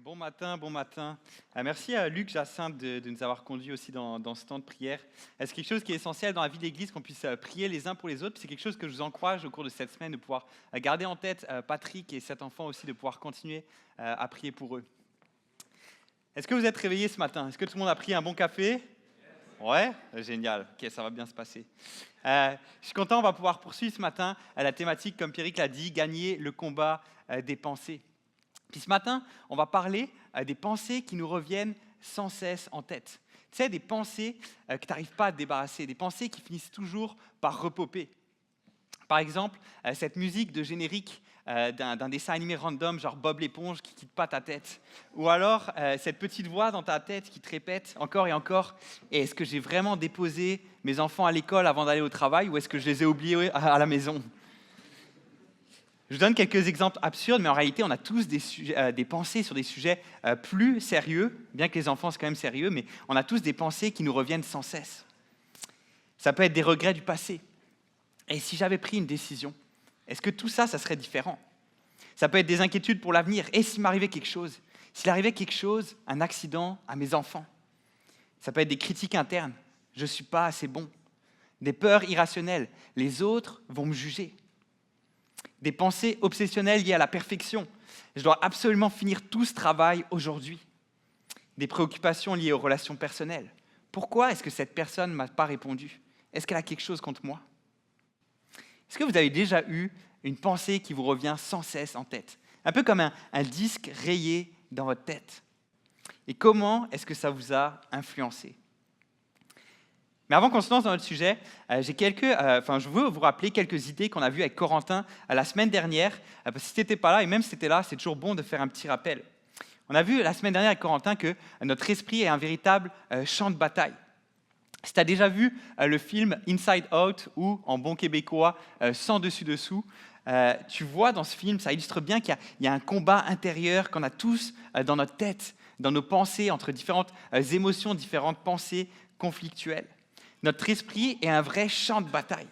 Bon matin, bon matin. Merci à Luc Jacinthe de nous avoir conduits aussi dans ce temps de prière. C'est quelque chose qui est essentiel dans la vie de l'Église, qu'on puisse prier les uns pour les autres. Puis c'est quelque chose que je vous encourage au cours de cette semaine de pouvoir garder en tête Patrick et cet enfant aussi, de pouvoir continuer à prier pour eux. Est-ce que vous êtes réveillés ce matin? Est-ce que tout le monde a pris un bon café? Ouais, génial. Ok, ça va bien se passer. Je suis content, on va pouvoir poursuivre ce matin la thématique, comme Pierrick l'a dit, gagner le combat des pensées. Puis ce matin, on va parler des pensées qui nous reviennent sans cesse en tête. Tu sais, des pensées que tu n'arrives pas à te débarrasser, des pensées qui finissent toujours par repopper. Par exemple, cette musique de générique d'un dessin animé random, genre Bob l'éponge, qui ne quitte pas ta tête. Ou alors, cette petite voix dans ta tête qui te répète encore et encore, et est-ce que j'ai vraiment déposé mes enfants à l'école avant d'aller au travail, ou est-ce que je les ai oubliés à la maison? Je vous donne quelques exemples absurdes, mais en réalité, on a tous des pensées sur des sujets plus sérieux, bien que les enfants, c'est quand même sérieux, mais on a tous des pensées qui nous reviennent sans cesse. Ça peut être des regrets du passé. Et si j'avais pris une décision, est-ce que tout ça, ça serait différent? Ça peut être des inquiétudes pour l'avenir. Et s'il m'arrivait quelque chose? S'il arrivait quelque chose, un accident à mes enfants? Ça peut être des critiques internes. Je ne suis pas assez bon. Des peurs irrationnelles. Les autres vont me juger. Des pensées obsessionnelles liées à la perfection. Je dois absolument finir tout ce travail aujourd'hui. Des préoccupations liées aux relations personnelles. Pourquoi est-ce que cette personne ne m'a pas répondu? Est-ce qu'elle a quelque chose contre moi? Est-ce que vous avez déjà eu une pensée qui vous revient sans cesse en tête? Un peu comme un disque rayé dans votre tête. Et comment est-ce que ça vous a influencé? Mais avant qu'on se lance dans notre sujet, je veux vous rappeler quelques idées qu'on a vues avec Corentin la semaine dernière. Parce que si tu n'étais pas là, et même si tu étais là, c'est toujours bon de faire un petit rappel. On a vu la semaine dernière avec Corentin que notre esprit est un véritable champ de bataille. Si tu as déjà vu le film Inside Out, ou en bon québécois, Sans dessus-dessous, tu vois dans ce film, ça illustre bien qu'il y a un combat intérieur qu'on a tous dans notre tête, dans nos pensées, entre différentes émotions, différentes pensées conflictuelles. Notre esprit est un vrai champ de bataille.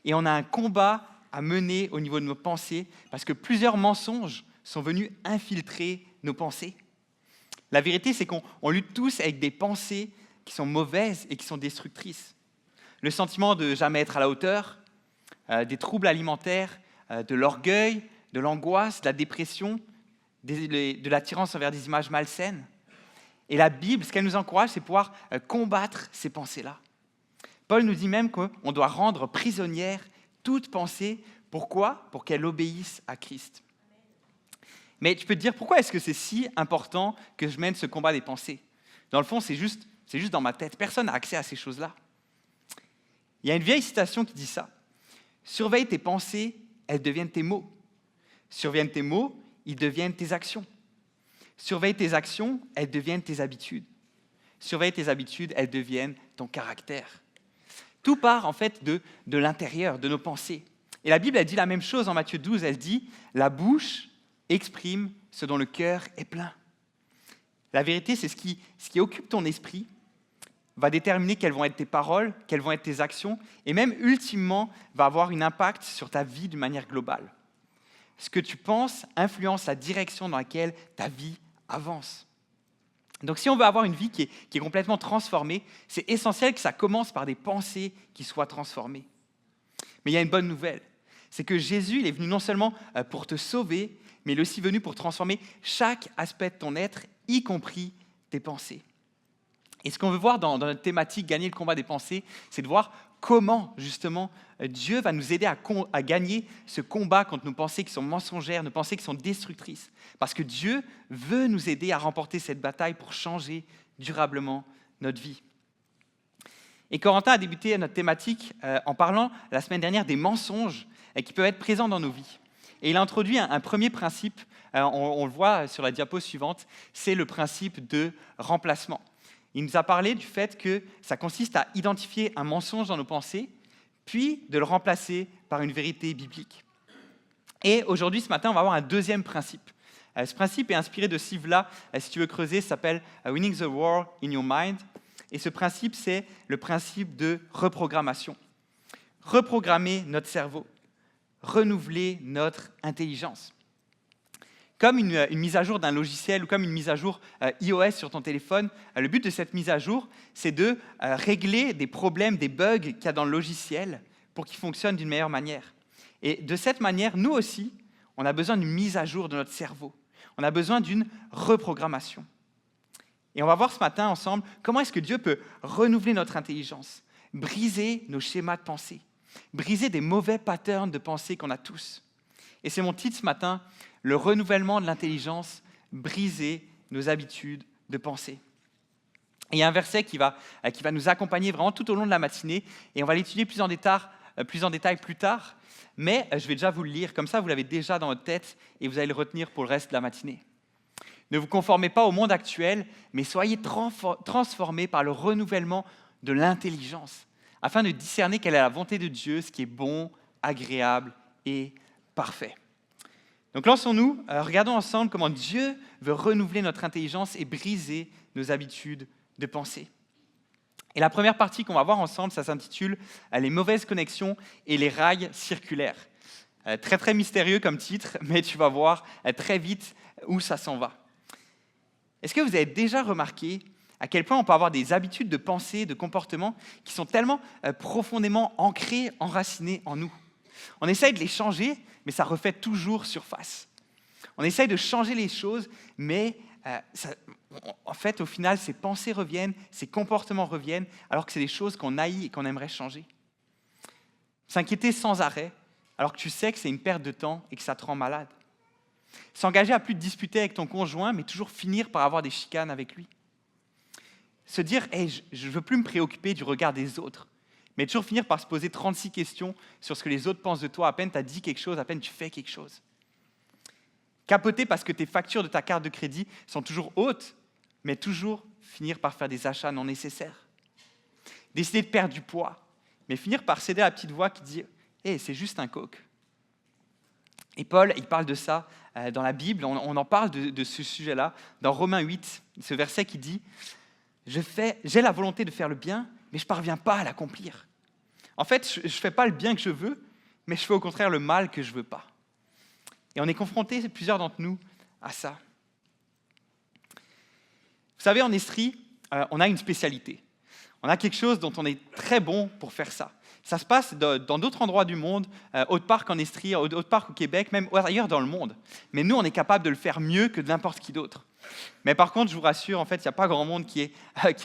Et on a un combat à mener au niveau de nos pensées parce que plusieurs mensonges sont venus infiltrer nos pensées. La vérité, c'est qu'on lutte tous avec des pensées qui sont mauvaises et qui sont destructrices. Le sentiment de jamais être à la hauteur, des troubles alimentaires, de l'orgueil, de l'angoisse, de la dépression, de l'attirance envers des images malsaines. Et la Bible, ce qu'elle nous encourage, c'est pouvoir combattre ces pensées-là. Paul nous dit même qu'on doit rendre prisonnière toute pensée. Pourquoi? Pour qu'elle obéisse à Christ. Mais tu peux te dire, pourquoi est-ce que c'est si important que je mène ce combat des pensées? Dans le fond, c'est juste dans ma tête. Personne n'a accès à ces choses-là. Il y a une vieille citation qui dit ça. Surveille tes pensées, elles deviennent tes mots. Surveille tes mots, ils deviennent tes actions. Surveille tes actions, elles deviennent tes habitudes. Surveille tes habitudes, elles deviennent ton caractère. Tout part en fait de l'intérieur, de nos pensées. Et la Bible, elle dit la même chose en Matthieu 12, elle dit « La bouche exprime ce dont le cœur est plein ». La vérité, c'est ce qui occupe ton esprit, va déterminer quelles vont être tes paroles, quelles vont être tes actions, et même ultimement va avoir un impact sur ta vie d'une manière globale. Ce que tu penses influence la direction dans laquelle ta vie avance. Donc si on veut avoir une vie qui est complètement transformée, c'est essentiel que ça commence par des pensées qui soient transformées. Mais il y a une bonne nouvelle, c'est que Jésus, il est venu non seulement pour te sauver, mais il est aussi venu pour transformer chaque aspect de ton être, y compris tes pensées. Et ce qu'on veut voir dans notre thématique « Gagner le combat des pensées », c'est de voir comment, justement, Dieu va nous aider à gagner ce combat contre nos pensées qui sont mensongères, nos pensées qui sont destructrices. Parce que Dieu veut nous aider à remporter cette bataille pour changer durablement notre vie. Et Corentin a débuté notre thématique en parlant la semaine dernière des mensonges qui peuvent être présents dans nos vies. Et il a introduit un premier principe, on le voit sur la diapo suivante, c'est le principe de remplacement. Il nous a parlé du fait que ça consiste à identifier un mensonge dans nos pensées, puis de le remplacer par une vérité biblique. Et aujourd'hui, ce matin, on va avoir un deuxième principe. Ce principe est inspiré de Sivla, si tu veux creuser, ça s'appelle « Winning the War in Your Mind ». Et ce principe, c'est le principe de reprogrammation. Reprogrammer notre cerveau, renouveler notre intelligence. Comme une mise à jour d'un logiciel ou comme une mise à jour iOS sur ton téléphone, le but de cette mise à jour, c'est de régler des problèmes, des bugs qu'il y a dans le logiciel pour qu'il fonctionne d'une meilleure manière. Et de cette manière, nous aussi, on a besoin d'une mise à jour de notre cerveau. On a besoin d'une reprogrammation. Et on va voir ce matin ensemble comment est-ce que Dieu peut renouveler notre intelligence, briser nos schémas de pensée, briser des mauvais patterns de pensée qu'on a tous. Et c'est mon titre ce matin, le renouvellement de l'intelligence, briser nos habitudes de pensée. Et il y a un verset qui va nous accompagner vraiment tout au long de la matinée, et on va l'étudier plus en détail plus tard, mais je vais déjà vous le lire, comme ça vous l'avez déjà dans votre tête, et vous allez le retenir pour le reste de la matinée. Ne vous conformez pas au monde actuel, mais soyez transformés par le renouvellement de l'intelligence, afin de discerner quelle est la volonté de Dieu, ce qui est bon, agréable et parfait. Donc lançons-nous, regardons ensemble comment Dieu veut renouveler notre intelligence et briser nos habitudes de pensée. Et la première partie qu'on va voir ensemble, ça s'intitule « Les mauvaises connexions et les rails circulaires ». Très très mystérieux comme titre, mais tu vas voir très vite où ça s'en va. Est-ce que vous avez déjà remarqué à quel point on peut avoir des habitudes de pensée, de comportement qui sont tellement profondément ancrées, enracinées en nous? On essaye de les changer, mais ça refait toujours surface. On essaye de changer les choses, mais en fait, au final, ces pensées reviennent, ces comportements reviennent, alors que c'est des choses qu'on haït et qu'on aimerait changer. S'inquiéter sans arrêt, alors que tu sais que c'est une perte de temps et que ça te rend malade. S'engager à plus te disputer avec ton conjoint, mais toujours finir par avoir des chicanes avec lui. Se dire hey, « je ne veux plus me préoccuper du regard des autres », mais toujours finir par se poser 36 questions sur ce que les autres pensent de toi, à peine tu as dit quelque chose, à peine tu fais quelque chose. Capoter parce que tes factures de ta carte de crédit sont toujours hautes, mais toujours finir par faire des achats non nécessaires. Décider de perdre du poids, mais finir par céder à la petite voix qui dit « hey, c'est juste un coke ». Et Paul, il parle de ça dans la Bible, on en parle de ce sujet-là, dans Romains 8, ce verset qui dit « J'ai la volonté de faire le bien, mais je ne parviens pas à l'accomplir. En fait, je ne fais pas le bien que je veux, mais je fais au contraire le mal que je ne veux pas. » Et on est confrontés, plusieurs d'entre nous, à ça. Vous savez, en Estrie, on a une spécialité. On a quelque chose dont on est très bon pour faire ça. Ça se passe dans d'autres endroits du monde, autre part qu'en Estrie, autre part au Québec, même ailleurs dans le monde. Mais nous, on est capable de le faire mieux que n'importe qui d'autre. Mais par contre, je vous rassure, en fait, il n'y a pas grand monde qui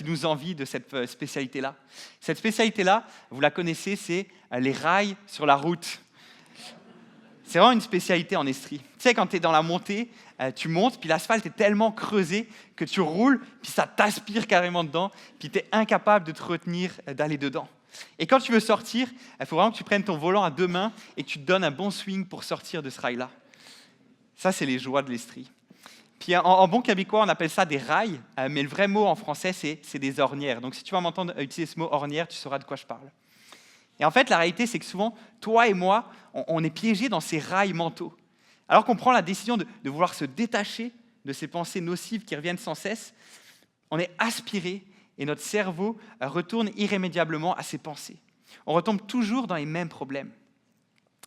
nous envie de cette spécialité-là. Cette spécialité-là, vous la connaissez, c'est les rails sur la route. C'est vraiment une spécialité en Estrie. Tu sais, quand tu es dans la montée, tu montes, puis l'asphalte est tellement creusé que tu roules, puis ça t'aspire carrément dedans, puis tu es incapable de te retenir d'aller dedans. Et quand tu veux sortir, il faut vraiment que tu prennes ton volant à deux mains et que tu te donnes un bon swing pour sortir de ce rail-là. Ça, c'est les joies de l'Estrie. Puis en bon québécois, on appelle ça des rails, mais le vrai mot en français, c'est des ornières. Donc si tu vas m'entendre utiliser ce mot ornière, tu sauras de quoi je parle. Et en fait, la réalité, c'est que souvent, toi et moi, on est piégés dans ces rails mentaux. Alors qu'on prend la décision de vouloir se détacher de ces pensées nocives qui reviennent sans cesse, on est aspiré et notre cerveau retourne irrémédiablement à ces pensées. On retombe toujours dans les mêmes problèmes.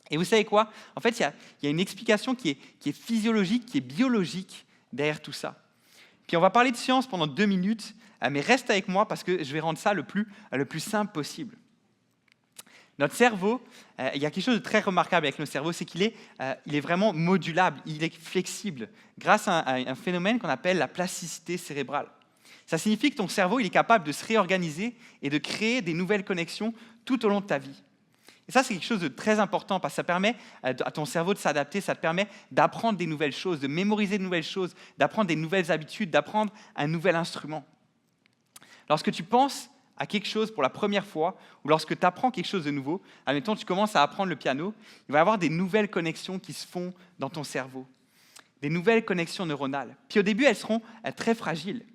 Et vous savez quoi? En fait, il y a une explication qui est physiologique, qui est biologique derrière tout ça. Puis on va parler de science pendant 2 minutes, mais reste avec moi parce que je vais rendre ça le plus simple possible. Notre cerveau, il y a quelque chose de très remarquable avec notre cerveau, c'est qu'il est vraiment modulable, il est flexible, grâce à un phénomène qu'on appelle la plasticité cérébrale. Ça signifie que ton cerveau il est capable de se réorganiser et de créer des nouvelles connexions tout au long de ta vie. Et ça, c'est quelque chose de très important parce que ça permet à ton cerveau de s'adapter, ça te permet d'apprendre des nouvelles choses, de mémoriser de nouvelles choses, d'apprendre des nouvelles habitudes, d'apprendre un nouvel instrument. Lorsque tu penses à quelque chose pour la première fois, ou lorsque tu apprends quelque chose de nouveau, admettons, tu commences à apprendre le piano, il va y avoir des nouvelles connexions qui se font dans ton cerveau, des nouvelles connexions neuronales. Puis au début, elles seront très fragiles.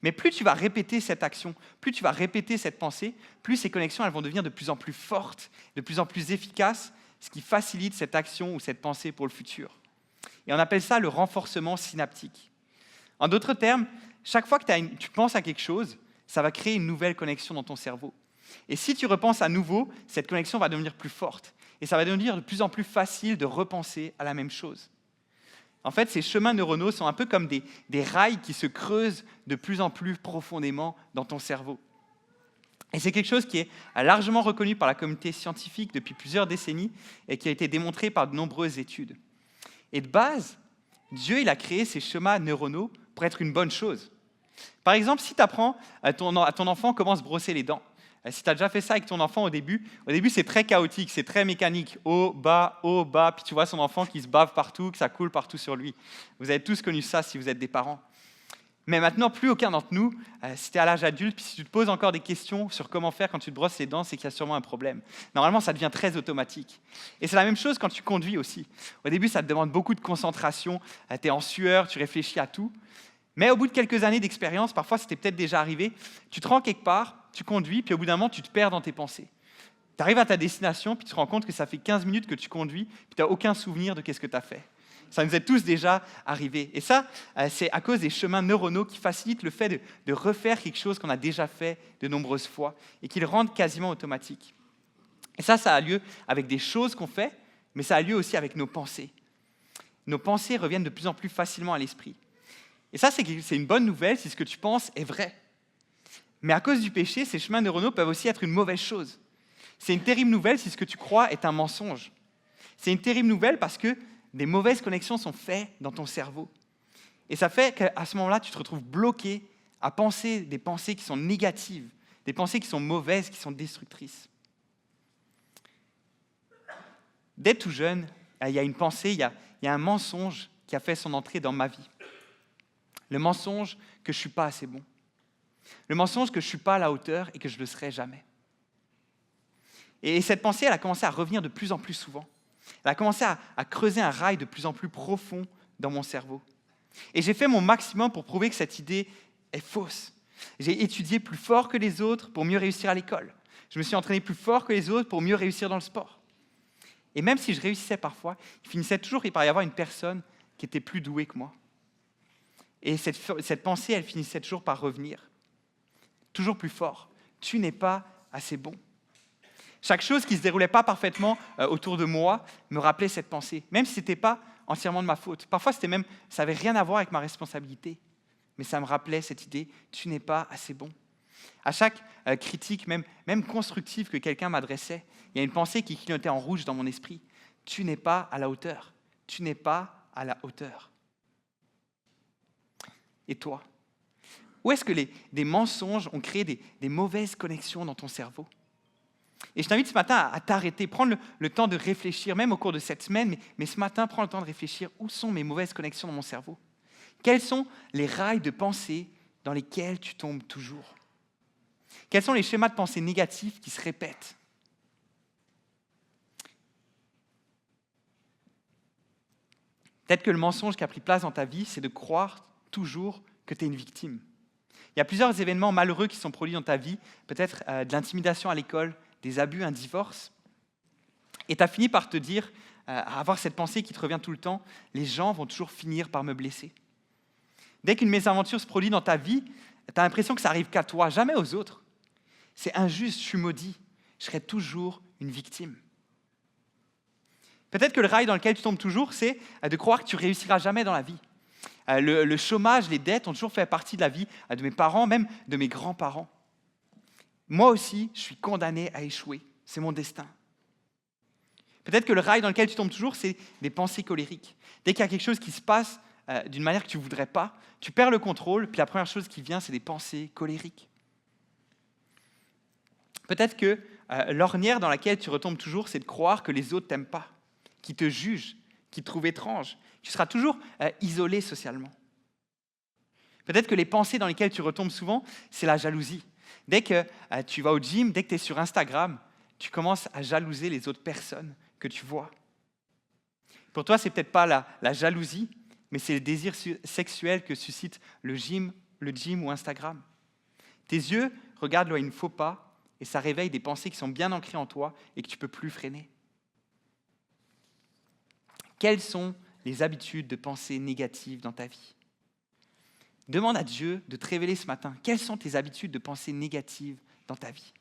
Mais plus tu vas répéter cette action, plus tu vas répéter cette pensée, plus ces connexions elles vont devenir de plus en plus fortes, de plus en plus efficaces, ce qui facilite cette action ou cette pensée pour le futur. Et on appelle ça le renforcement synaptique. En d'autres termes, chaque fois que tu penses à quelque chose, ça va créer une nouvelle connexion dans ton cerveau. Et si tu repenses à nouveau, cette connexion va devenir plus forte. Et ça va devenir de plus en plus facile de repenser à la même chose. En fait, ces chemins neuronaux sont un peu comme des rails qui se creusent de plus en plus profondément dans ton cerveau. Et c'est quelque chose qui est largement reconnu par la communauté scientifique depuis plusieurs décennies et qui a été démontré par de nombreuses études. Et de base, Dieu il a créé ces schémas neuronaux pour être une bonne chose. Par exemple, si tu apprends à ton enfant comment se brosser les dents, si tu as déjà fait ça avec ton enfant au début c'est très chaotique, c'est très mécanique, haut, bas, puis tu vois son enfant qui se bave partout, que ça coule partout sur lui. Vous avez tous connu ça si vous êtes des parents. Mais maintenant, plus aucun d'entre nous, si tu es à l'âge adulte, puis si tu te poses encore des questions sur comment faire quand tu te brosses les dents, c'est qu'il y a sûrement un problème. Normalement, ça devient très automatique. Et c'est la même chose quand tu conduis aussi. Au début, ça te demande beaucoup de concentration, tu es en sueur, tu réfléchis à tout. Mais au bout de quelques années d'expérience, parfois c'était peut-être déjà arrivé, tu te rends quelque part, tu conduis, puis au bout d'un moment, tu te perds dans tes pensées. Tu arrives à ta destination, puis tu te rends compte que ça fait 15 minutes que tu conduis, puis tu n'as aucun souvenir de ce que tu as fait. Ça nous est tous déjà arrivé. Et ça, c'est à cause des chemins neuronaux qui facilitent le fait de refaire quelque chose qu'on a déjà fait de nombreuses fois et qui le rendent quasiment automatique. Et ça a lieu avec des choses qu'on fait, mais ça a lieu aussi avec nos pensées. Nos pensées reviennent de plus en plus facilement à l'esprit. Et ça, c'est une bonne nouvelle si ce que tu penses est vrai. Mais à cause du péché, ces chemins neuronaux peuvent aussi être une mauvaise chose. C'est une terrible nouvelle si ce que tu crois est un mensonge. C'est une terrible nouvelle parce que des mauvaises connexions sont faites dans ton cerveau. Et ça fait qu'à ce moment-là, tu te retrouves bloqué à penser des pensées qui sont négatives, des pensées qui sont mauvaises, qui sont destructrices. Dès tout jeune, il y a une pensée, il y a un mensonge qui a fait son entrée dans ma vie. Le mensonge que je ne suis pas assez bon. Le mensonge que je ne suis pas à la hauteur et que je ne le serai jamais. Et cette pensée, elle a commencé à revenir de plus en plus souvent. Elle a commencé à creuser un rail de plus en plus profond dans mon cerveau. Et j'ai fait mon maximum pour prouver que cette idée est fausse. J'ai étudié plus fort que les autres pour mieux réussir à l'école. Je me suis entraîné plus fort que les autres pour mieux réussir dans le sport. Et même si je réussissais parfois, il finissait toujours par y avoir une personne qui était plus douée que moi. Et cette pensée, elle finissait toujours par revenir. Toujours plus fort. Tu n'es pas assez bon. Chaque chose qui ne se déroulait pas parfaitement autour de moi me rappelait cette pensée, même si ce n'était pas entièrement de ma faute. Parfois, ça n'avait rien à voir avec ma responsabilité, mais ça me rappelait cette idée, tu n'es pas assez bon. À chaque critique, même constructive que quelqu'un m'adressait, il y a une pensée qui clignotait en rouge dans mon esprit. Tu n'es pas à la hauteur. Tu n'es pas à la hauteur. Et toi? Où est-ce que des mensonges ont créé des mauvaises connexions dans ton cerveau? Et je t'invite ce matin à t'arrêter, prendre le temps de réfléchir, même au cours de cette semaine, mais ce matin, prends le temps de réfléchir. Où sont mes mauvaises connexions dans mon cerveau? Quels sont les rails de pensée dans lesquels tu tombes toujours? Quels sont les schémas de pensée négatifs qui se répètent? Peut-être que le mensonge qui a pris place dans ta vie, c'est de croire toujours que tu es une victime. Il y a plusieurs événements malheureux qui sont produits dans ta vie, peut-être de l'intimidation à l'école, des abus, un divorce. Et tu as fini par te dire, à avoir cette pensée qui te revient tout le temps, les gens vont toujours finir par me blesser. Dès qu'une mésaventure se produit dans ta vie, tu as l'impression que ça arrive qu'à toi, jamais aux autres. C'est injuste, je suis maudit, je serai toujours une victime. Peut-être que le rail dans lequel tu tombes toujours, c'est de croire que tu réussiras jamais dans la vie. Le chômage, les dettes ont toujours fait partie de la vie de mes parents, même de mes grands-parents. Moi aussi, je suis condamné à échouer. C'est mon destin. Peut-être que le rail dans lequel tu tombes toujours, c'est des pensées colériques. Dès qu'il y a quelque chose qui se passe d'une manière que tu ne voudrais pas, tu perds le contrôle, puis la première chose qui vient, c'est des pensées colériques. Peut-être que l'ornière dans laquelle tu retombes toujours, c'est de croire que les autres ne t'aiment pas, qui te jugent, qui te trouvent étrange. Tu seras toujours isolé socialement. Peut-être que les pensées dans lesquelles tu retombes souvent, c'est la jalousie. Dès que tu vas au gym, dès que tu es sur Instagram, tu commences à jalouser les autres personnes que tu vois. Pour toi, ce n'est peut-être pas la jalousie, mais c'est le désir sexuel que suscite le gym ou Instagram. Tes yeux regardent là où il ne faut pas, et ça réveille des pensées qui sont bien ancrées en toi et que tu ne peux plus freiner. Quelles sont les habitudes de pensée négatives dans ta vie? Demande à Dieu de te révéler ce matin. Quelles sont tes habitudes de pensée négatives dans ta vie?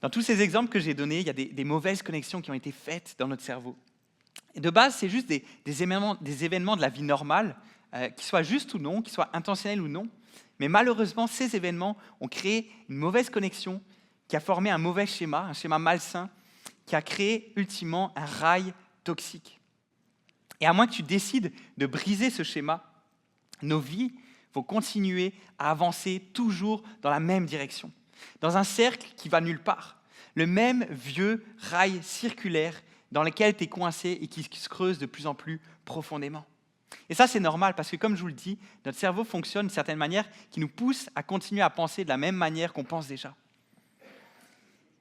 Dans tous ces exemples que j'ai donnés, il y a des mauvaises connexions qui ont été faites dans notre cerveau. Et de base, c'est juste des événements de la vie normale, qu'ils soient justes ou non, qu'ils soient intentionnels ou non. Mais malheureusement, ces événements ont créé une mauvaise connexion qui a formé un mauvais schéma, un schéma malsain, qui a créé ultimement un rail toxique. Et à moins que tu décides de briser ce schéma, nos vies vont continuer à avancer toujours dans la même direction, dans un cercle qui va nulle part, le même vieux rail circulaire dans lequel tu es coincé et qui se creuse de plus en plus profondément. Et ça, c'est normal, parce que comme je vous le dis, notre cerveau fonctionne d'une certaine manière qui nous pousse à continuer à penser de la même manière qu'on pense déjà.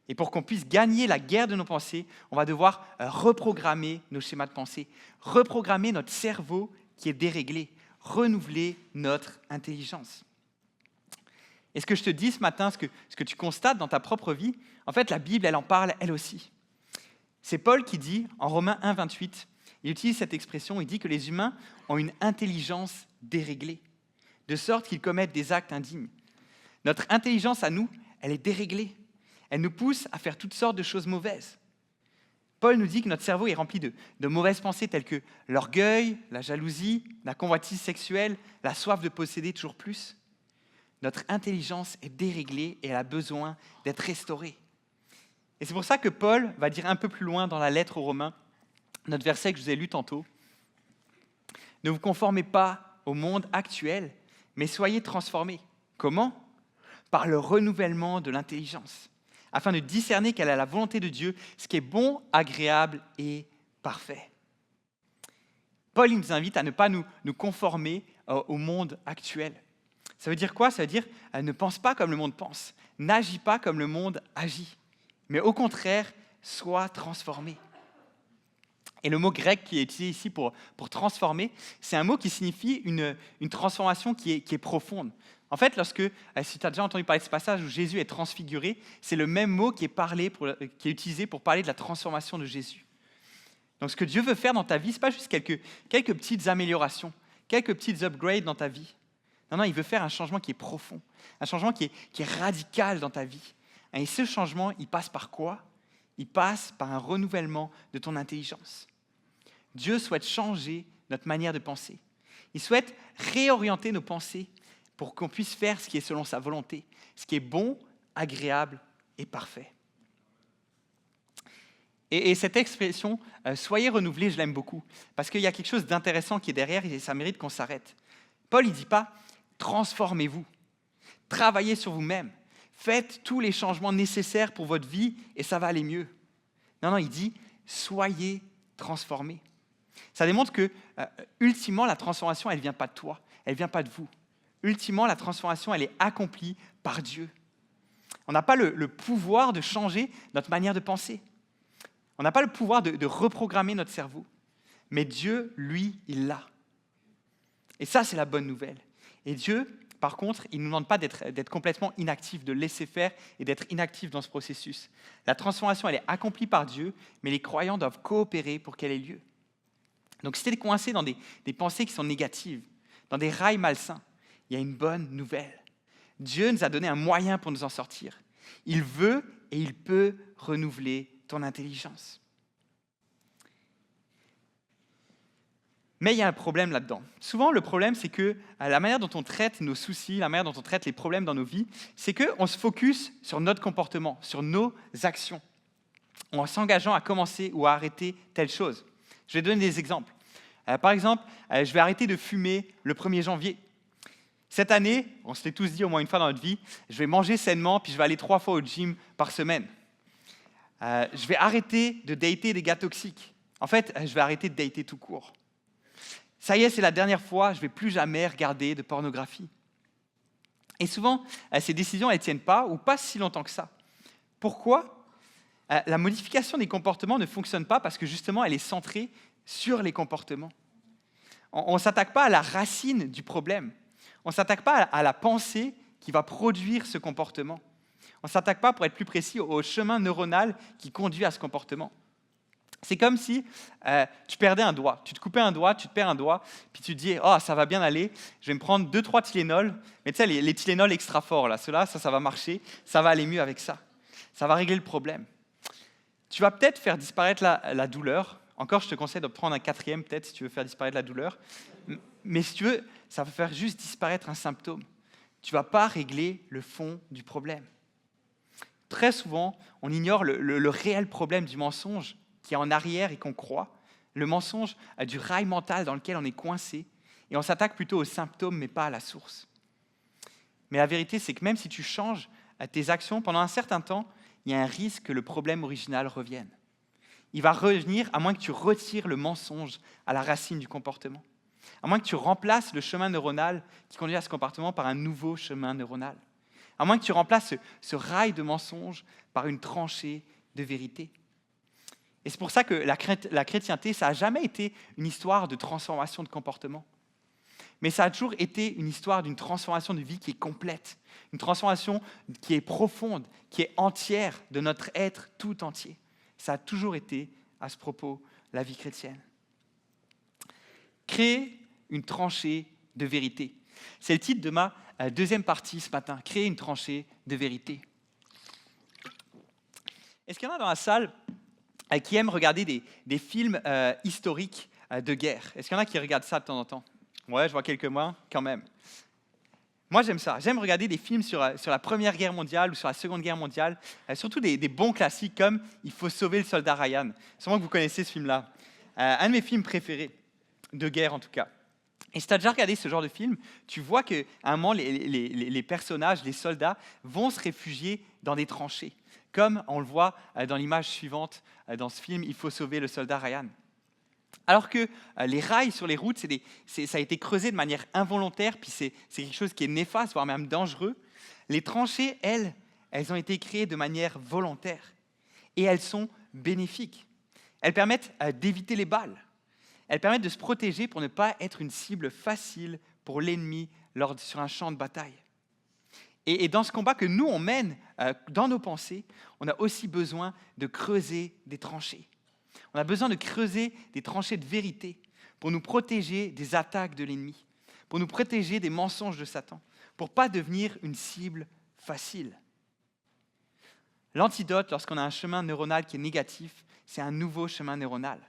Et pour qu'on puisse gagner la guerre de nos pensées, on va devoir reprogrammer nos schémas de pensée, reprogrammer notre cerveau qui est déréglé, renouveler notre intelligence. Et ce que je te dis ce matin, ce que tu constates dans ta propre vie, en fait, la Bible, elle en parle elle aussi. C'est Paul qui dit, en Romains 1, 28, il utilise cette expression, il dit que les humains ont une intelligence déréglée, de sorte qu'ils commettent des actes indignes. Notre intelligence à nous, elle est déréglée. Elle nous pousse à faire toutes sortes de choses mauvaises. Paul nous dit que notre cerveau est rempli de mauvaises pensées telles que l'orgueil, la jalousie, la convoitise sexuelle, la soif de posséder toujours plus. Notre intelligence est déréglée et elle a besoin d'être restaurée. Et c'est pour ça que Paul va dire un peu plus loin dans la lettre aux Romains, notre verset que je vous ai lu tantôt, « Ne vous conformez pas au monde actuel, mais soyez transformés. » Comment ? Par le renouvellement de l'intelligence, afin de discerner quelle est la volonté de Dieu, ce qui est bon, agréable et parfait. Paul il nous invite à ne pas nous conformer au monde actuel. Ça veut dire quoi ? Ça veut dire ne pense pas comme le monde pense, n'agis pas comme le monde agit, mais au contraire, sois transformé. Et le mot grec qui est utilisé ici pour transformer, c'est un mot qui signifie une transformation qui est profonde. En fait, si tu as déjà entendu parler de ce passage où Jésus est transfiguré, c'est le même mot qui est utilisé pour parler de la transformation de Jésus. Donc ce que Dieu veut faire dans ta vie, ce n'est pas juste quelques petites améliorations, quelques petites upgrades dans ta vie. Non, il veut faire un changement qui est profond, un changement qui est radical dans ta vie. Et ce changement, il passe par quoi ? Il passe par un renouvellement de ton intelligence. Dieu souhaite changer notre manière de penser. Il souhaite réorienter nos pensées pour qu'on puisse faire ce qui est selon sa volonté, ce qui est bon, agréable et parfait. Et cette expression « soyez renouvelés », je l'aime beaucoup, parce qu'il y a quelque chose d'intéressant qui est derrière et ça mérite qu'on s'arrête. Paul, il ne dit pas « transformez-vous », travaillez sur vous-même, faites tous les changements nécessaires pour votre vie et ça va aller mieux. Non, il dit « soyez transformés ». Ça démontre que, ultimement, la transformation, elle ne vient pas de toi, elle ne vient pas de vous. Ultimement, la transformation, elle est accomplie par Dieu. On n'a pas le pouvoir de changer notre manière de penser. On n'a pas le pouvoir de reprogrammer notre cerveau. Mais Dieu, lui, il l'a. Et ça, c'est la bonne nouvelle. Et Dieu, par contre, il ne nous demande pas d'être complètement inactif, de laisser faire et d'être inactif dans ce processus. La transformation, elle est accomplie par Dieu, mais les croyants doivent coopérer pour qu'elle ait lieu. Donc, si tu es coincé dans des pensées qui sont négatives, dans des rails malsains, il y a une bonne nouvelle. Dieu nous a donné un moyen pour nous en sortir. Il veut et il peut renouveler ton intelligence. Mais il y a un problème là-dedans. Souvent, le problème, c'est que la manière dont on traite nos soucis, la manière dont on traite les problèmes dans nos vies, c'est qu'on se focus sur notre comportement, sur nos actions, en s'engageant à commencer ou à arrêter telle chose. Je vais donner des exemples. Par exemple, je vais arrêter de fumer le 1er janvier. Cette année, on se l'est tous dit au moins une fois dans notre vie, je vais manger sainement, puis je vais aller 3 fois au gym par semaine. Je vais arrêter de dater des gars toxiques. En fait, je vais arrêter de dater tout court. Ça y est, c'est la dernière fois, je ne vais plus jamais regarder de pornographie. Et souvent, ces décisions, elles ne tiennent pas, ou pas si longtemps que ça. Pourquoi ? La modification des comportements ne fonctionne pas parce que justement, elle est centrée sur les comportements. On ne s'attaque pas à la racine du problème. On ne s'attaque pas à la pensée qui va produire ce comportement. On ne s'attaque pas, pour être plus précis, au chemin neuronal qui conduit à ce comportement. C'est comme si tu perdais un doigt. Tu te coupais un doigt, tu te perds un doigt, puis tu te dis « Oh, ça va bien aller, je vais me prendre 2-3 Tylenol. » Mais tu sais, les Tylenol extra forts, là, ceux-là, ça va marcher, ça va aller mieux avec ça. Ça va régler le problème. Tu vas peut-être faire disparaître la douleur. Encore, je te conseille de prendre un quatrième, peut-être, si tu veux faire disparaître la douleur. Mais si tu veux, ça va faire juste disparaître un symptôme. Tu ne vas pas régler le fond du problème. Très souvent, on ignore le réel problème du mensonge qui est en arrière et qu'on croit. Le mensonge du rail mental dans lequel on est coincé. Et on s'attaque plutôt aux symptômes, mais pas à la source. Mais la vérité, c'est que même si tu changes tes actions, pendant un certain temps, il y a un risque que le problème original revienne. Il va revenir à moins que tu retires le mensonge à la racine du comportement. À moins que tu remplaces le chemin neuronal qui conduit à ce comportement par un nouveau chemin neuronal. À moins que tu remplaces ce rail de mensonge par une tranchée de vérité. Et c'est pour ça que la chrétienté, ça n'a jamais été une histoire de transformation de comportement. Mais ça a toujours été une histoire d'une transformation de vie qui est complète. Une transformation qui est profonde, qui est entière de notre être tout entier. Ça a toujours été, à ce propos, la vie chrétienne. Créer une tranchée de vérité. C'est le titre de ma deuxième partie ce matin. Créer une tranchée de vérité. Est-ce qu'il y en a dans la salle qui aiment regarder des films historiques de guerre? Est-ce qu'il y en a qui regardent ça de temps en temps? Ouais, je vois quelques mains quand même. Moi, j'aime ça. J'aime regarder des films sur la Première Guerre mondiale ou sur la Seconde Guerre mondiale, surtout des bons classiques comme « Il faut sauver le soldat Ryan ». Sûrement que vous connaissez ce film-là. Un de mes films préférés, de guerre en tout cas. Et si tu as déjà regardé ce genre de film, tu vois qu'à un moment, les personnages, les soldats, vont se réfugier dans des tranchées, comme on le voit dans l'image suivante dans ce film « Il faut sauver le soldat Ryan ». Alors que les rails sur les routes, ça a été creusé de manière involontaire, puis c'est quelque chose qui est néfaste, voire même dangereux. Les tranchées, elles ont été créées de manière volontaire. Et elles sont bénéfiques. Elles permettent d'éviter les balles. Elles permettent de se protéger pour ne pas être une cible facile pour l'ennemi sur un champ de bataille. Et dans ce combat que nous, on mène dans nos pensées, on a aussi besoin de creuser des tranchées. On a besoin de creuser des tranchées de vérité pour nous protéger des attaques de l'ennemi, pour nous protéger des mensonges de Satan, pour ne pas devenir une cible facile. L'antidote, lorsqu'on a un chemin neuronal qui est négatif, c'est un nouveau chemin neuronal.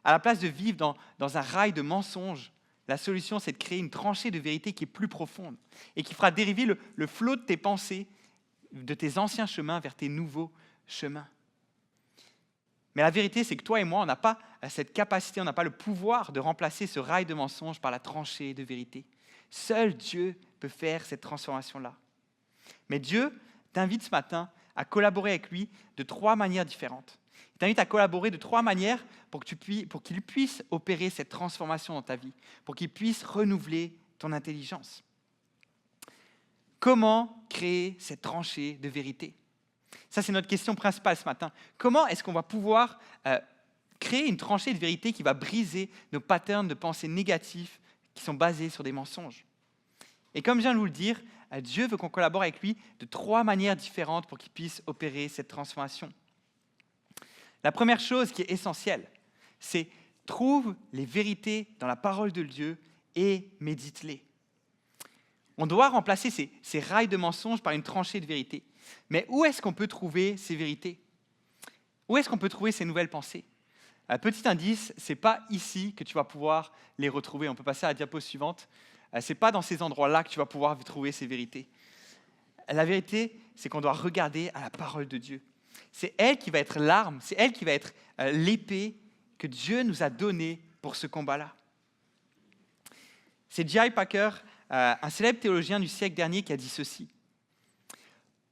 À la place de vivre dans un rail de mensonges, la solution, c'est de créer une tranchée de vérité qui est plus profonde et qui fera dériver le flot de tes pensées, de tes anciens chemins vers tes nouveaux chemins. Mais la vérité, c'est que toi et moi, on n'a pas cette capacité, on n'a pas le pouvoir de remplacer ce rail de mensonges par la tranchée de vérité. Seul Dieu peut faire cette transformation-là. Mais Dieu t'invite ce matin à collaborer avec lui de 3 manières différentes. Il t'invite à collaborer de 3 manières pour qu'il puisse opérer cette transformation dans ta vie, pour qu'il puisse renouveler ton intelligence. Comment créer cette tranchée de vérité ? Ça, c'est notre question principale ce matin. Comment est-ce qu'on va pouvoir créer une tranchée de vérité qui va briser nos patterns de pensée négatifs qui sont basés sur des mensonges? Et comme je viens de vous le dire, Dieu veut qu'on collabore avec lui de 3 manières différentes pour qu'il puisse opérer cette transformation. La première chose qui est essentielle, c'est trouve les vérités dans la parole de Dieu et médite-les. On doit remplacer ces rails de mensonges par une tranchée de vérité. Mais où est-ce qu'on peut trouver ces vérités? Où est-ce qu'on peut trouver ces nouvelles pensées? Petit indice, ce n'est pas ici que tu vas pouvoir les retrouver. On peut passer à la diapo suivante. Ce n'est pas dans ces endroits-là que tu vas pouvoir trouver ces vérités. La vérité, c'est qu'on doit regarder à la parole de Dieu. C'est elle qui va être l'arme, c'est elle qui va être l'épée que Dieu nous a donnée pour ce combat-là. C'est J.I. Packer, un célèbre théologien du siècle dernier, qui a dit ceci.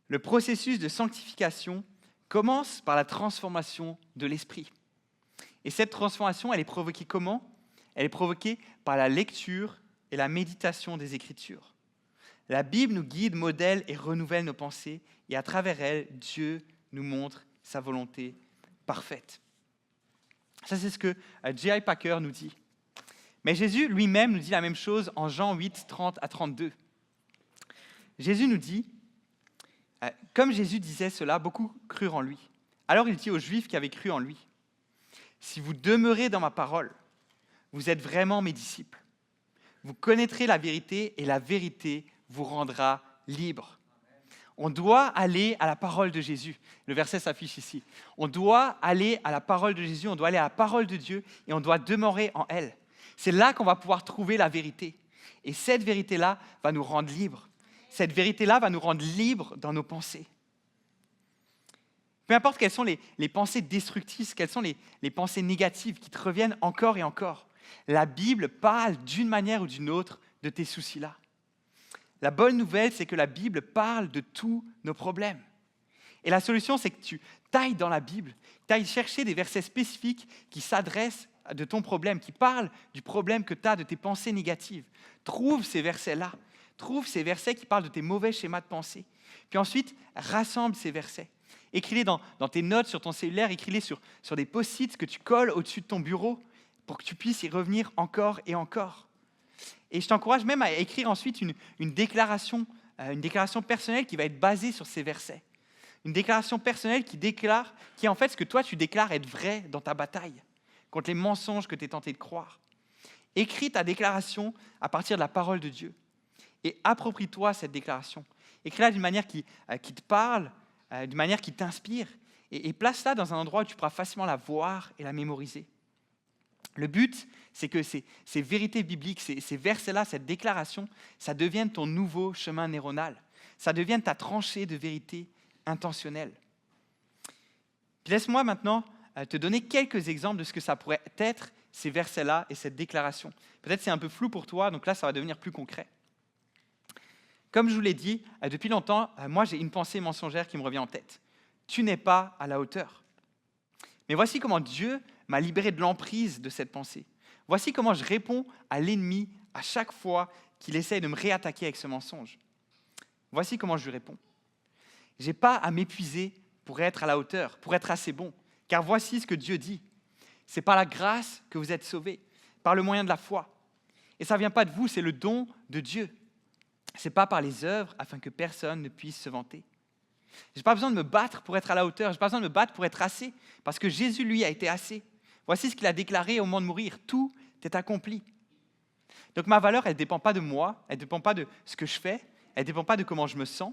Le processus de sanctification commence par la transformation de l'esprit. Et cette transformation, elle est provoquée comment? Elle est provoquée par la lecture et la méditation des Écritures. La Bible nous guide, modèle et renouvelle nos pensées, et à travers elle, Dieu nous montre sa volonté parfaite. Ça, c'est ce que J.I. Packer nous dit. Mais Jésus lui-même nous dit la même chose en Jean 8, 30 à 32. Jésus nous dit, comme Jésus disait cela, beaucoup crurent en lui. Alors il dit aux Juifs qui avaient cru en lui, « Si vous demeurez dans ma parole, vous êtes vraiment mes disciples. Vous connaîtrez la vérité et la vérité vous rendra libre. » On doit aller à la parole de Jésus. Le verset s'affiche ici. On doit aller à la parole de Jésus, on doit aller à la parole de Dieu et on doit demeurer en elle. C'est là qu'on va pouvoir trouver la vérité. Et cette vérité-là va nous rendre libres. Cette vérité-là va nous rendre libres dans nos pensées. Peu importe quelles sont les pensées destructrices, quelles sont les pensées négatives qui te reviennent encore et encore, la Bible parle d'une manière ou d'une autre de tes soucis-là. La bonne nouvelle, c'est que la Bible parle de tous nos problèmes. Et la solution, c'est que tu ailles dans la Bible, tu ailles chercher des versets spécifiques qui s'adressent de ton problème, qui parlent du problème que tu as, de tes pensées négatives. Trouve ces versets-là. Trouve ces versets qui parlent de tes mauvais schémas de pensée. Puis ensuite, rassemble ces versets. Écris-les dans tes notes sur ton cellulaire, écris-les sur des post-it que tu colles au-dessus de ton bureau pour que tu puisses y revenir encore et encore. Et je t'encourage même à écrire ensuite une déclaration personnelle qui va être basée sur ces versets. Une déclaration personnelle qui est en fait ce que toi tu déclares être vrai dans ta bataille, contre les mensonges que tu es tenté de croire. Écris ta déclaration à partir de la parole de Dieu et approprie-toi cette déclaration. Écris-la d'une manière qui te parle, d'une manière qui t'inspire et place-la dans un endroit où tu pourras facilement la voir et la mémoriser. Le but, c'est que ces vérités bibliques, ces versets-là, cette déclaration, ça devienne ton nouveau chemin neuronal. Ça devienne ta tranchée de vérité intentionnelle. Puis laisse-moi maintenant te donner quelques exemples de ce que ça pourrait être, ces versets-là et cette déclaration. Peut-être c'est un peu flou pour toi, donc là, ça va devenir plus concret. Comme je vous l'ai dit, depuis longtemps, moi, j'ai une pensée mensongère qui me revient en tête. Tu n'es pas à la hauteur. Mais voici comment Dieu m'a libéré de l'emprise de cette pensée. Voici comment je réponds à l'ennemi à chaque fois qu'il essaye de me réattaquer avec ce mensonge. Voici comment je lui réponds. Je n'ai pas à m'épuiser pour être à la hauteur, pour être assez bon. Car voici ce que Dieu dit. C'est par la grâce que vous êtes sauvés, par le moyen de la foi. Et ça ne vient pas de vous, c'est le don de Dieu. Ce n'est pas par les œuvres afin que personne ne puisse se vanter. Je n'ai pas besoin de me battre pour être à la hauteur, je n'ai pas besoin de me battre pour être assez, parce que Jésus, lui, a été assez. Voici ce qu'il a déclaré au moment de mourir, tout est accompli. Donc ma valeur, elle ne dépend pas de moi, elle ne dépend pas de ce que je fais, elle ne dépend pas de comment je me sens,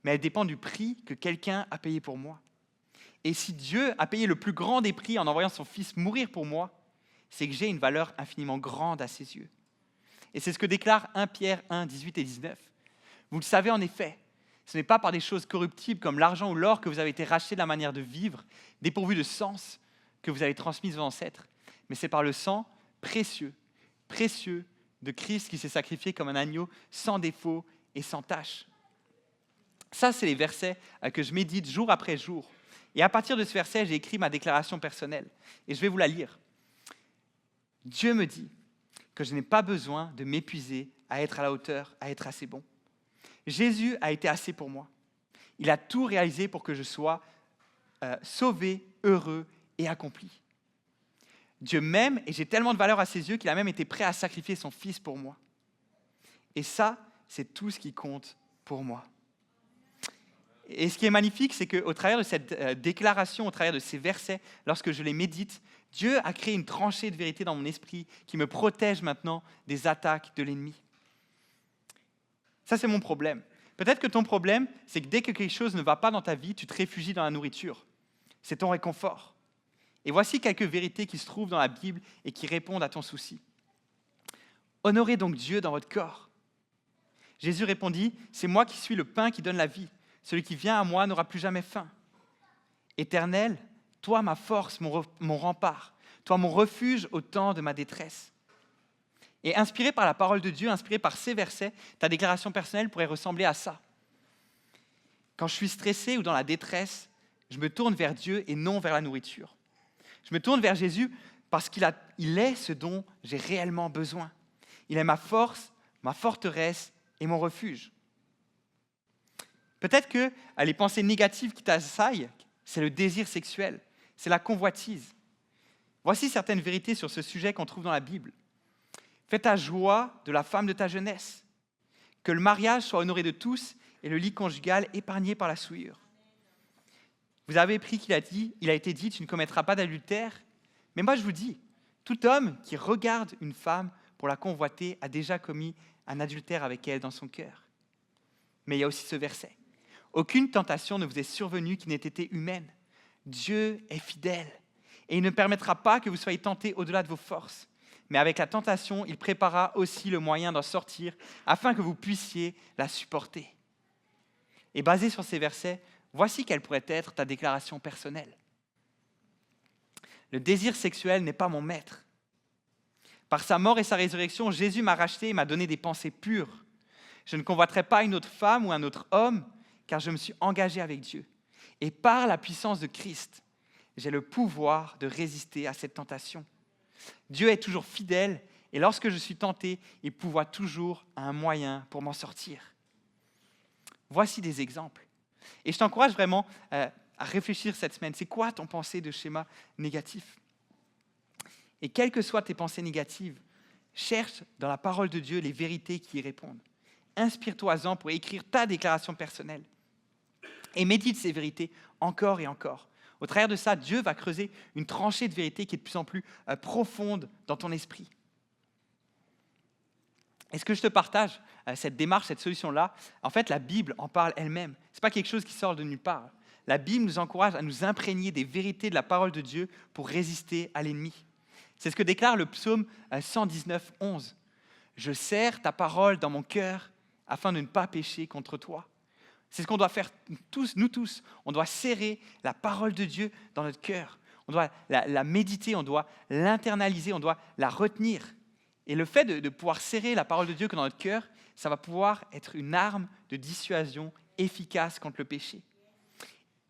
mais elle dépend du prix que quelqu'un a payé pour moi. Et si Dieu a payé le plus grand des prix en envoyant son Fils mourir pour moi, c'est que j'ai une valeur infiniment grande à ses yeux. Et c'est ce que déclare 1 Pierre 1, 18 et 19. Vous le savez en effet, ce n'est pas par des choses corruptibles comme l'argent ou l'or que vous avez été rachetés de la manière de vivre, dépourvus de sens, que vous avez transmise vos ancêtres, mais c'est par le sang précieux, précieux de Christ qui s'est sacrifié comme un agneau sans défaut et sans tache. Ça, c'est les versets que je médite jour après jour. Et à partir de ce verset, j'ai écrit ma déclaration personnelle. Et je vais vous la lire. Dieu me dit que je n'ai pas besoin de m'épuiser à être à la hauteur, à être assez bon. Jésus a été assez pour moi. Il a tout réalisé pour que je sois sauvé, heureux et accompli. Dieu m'aime et j'ai tellement de valeur à ses yeux qu'il a même été prêt à sacrifier son Fils pour moi. Et ça, c'est tout ce qui compte pour moi. Et ce qui est magnifique, c'est qu'au travers de cette déclaration, au travers de ces versets, lorsque je les médite, Dieu a créé une tranchée de vérité dans mon esprit qui me protège maintenant des attaques de l'ennemi. Ça, c'est mon problème. Peut-être que ton problème, c'est que dès que quelque chose ne va pas dans ta vie, tu te réfugies dans la nourriture. C'est ton réconfort. Et voici quelques vérités qui se trouvent dans la Bible et qui répondent à ton souci. Honorez donc Dieu dans votre corps. Jésus répondit, « C'est moi qui suis le pain qui donne la vie. Celui qui vient à moi n'aura plus jamais faim. Éternel, toi ma force, mon rempart, toi mon refuge au temps de ma détresse. » Et inspiré par la parole de Dieu, inspiré par ces versets, ta déclaration personnelle pourrait ressembler à ça. Quand je suis stressé ou dans la détresse, je me tourne vers Dieu et non vers la nourriture. Je me tourne vers Jésus parce qu'il est ce dont j'ai réellement besoin. Il est ma force, ma forteresse et mon refuge. Peut-être que les pensées négatives qui t'assaillent, c'est le désir sexuel, c'est la convoitise. Voici certaines vérités sur ce sujet qu'on trouve dans la Bible. Fais ta joie de la femme de ta jeunesse, que le mariage soit honoré de tous et le lit conjugal épargné par la souillure. Vous avez appris qu'il a été dit, tu ne commettras pas d'adultère. Mais moi je vous dis, tout homme qui regarde une femme pour la convoiter a déjà commis un adultère avec elle dans son cœur. Mais il y a aussi ce verset. Aucune tentation ne vous est survenue qui n'ait été humaine. Dieu est fidèle et il ne permettra pas que vous soyez tentés au-delà de vos forces. Mais avec la tentation, il préparera aussi le moyen d'en sortir afin que vous puissiez la supporter. Et basé sur ces versets, voici quelle pourrait être ta déclaration personnelle. Le désir sexuel n'est pas mon maître. Par sa mort et sa résurrection, Jésus m'a racheté et m'a donné des pensées pures. Je ne convoiterai pas une autre femme ou un autre homme, car je me suis engagé avec Dieu. Et par la puissance de Christ, j'ai le pouvoir de résister à cette tentation. Dieu est toujours fidèle et lorsque je suis tenté, il pourvoit toujours un moyen pour m'en sortir. Voici des exemples. Et je t'encourage vraiment à réfléchir cette semaine. C'est quoi ton pensée de schéma négatif? Et quelles que soient tes pensées négatives, cherche dans la parole de Dieu les vérités qui y répondent. Inspire-toi-en pour écrire ta déclaration personnelle. Et médite ces vérités encore et encore. Au travers de ça, Dieu va creuser une tranchée de vérité qui est de plus en plus profonde dans ton esprit. Est-ce que je te partage cette démarche, cette solution-là? En fait, la Bible en parle elle-même. Ce n'est pas quelque chose qui sort de nulle part. La Bible nous encourage à nous imprégner des vérités de la parole de Dieu pour résister à l'ennemi. C'est ce que déclare le psaume 119, 11. « Je serre ta parole dans mon cœur afin de ne pas pécher contre toi. » C'est ce qu'on doit faire nous tous. On doit serrer la parole de Dieu dans notre cœur. On doit la méditer, on doit l'internaliser, on doit la retenir. Et le fait de pouvoir serrer la parole de Dieu dans notre cœur, ça va pouvoir être une arme de dissuasion efficace contre le péché.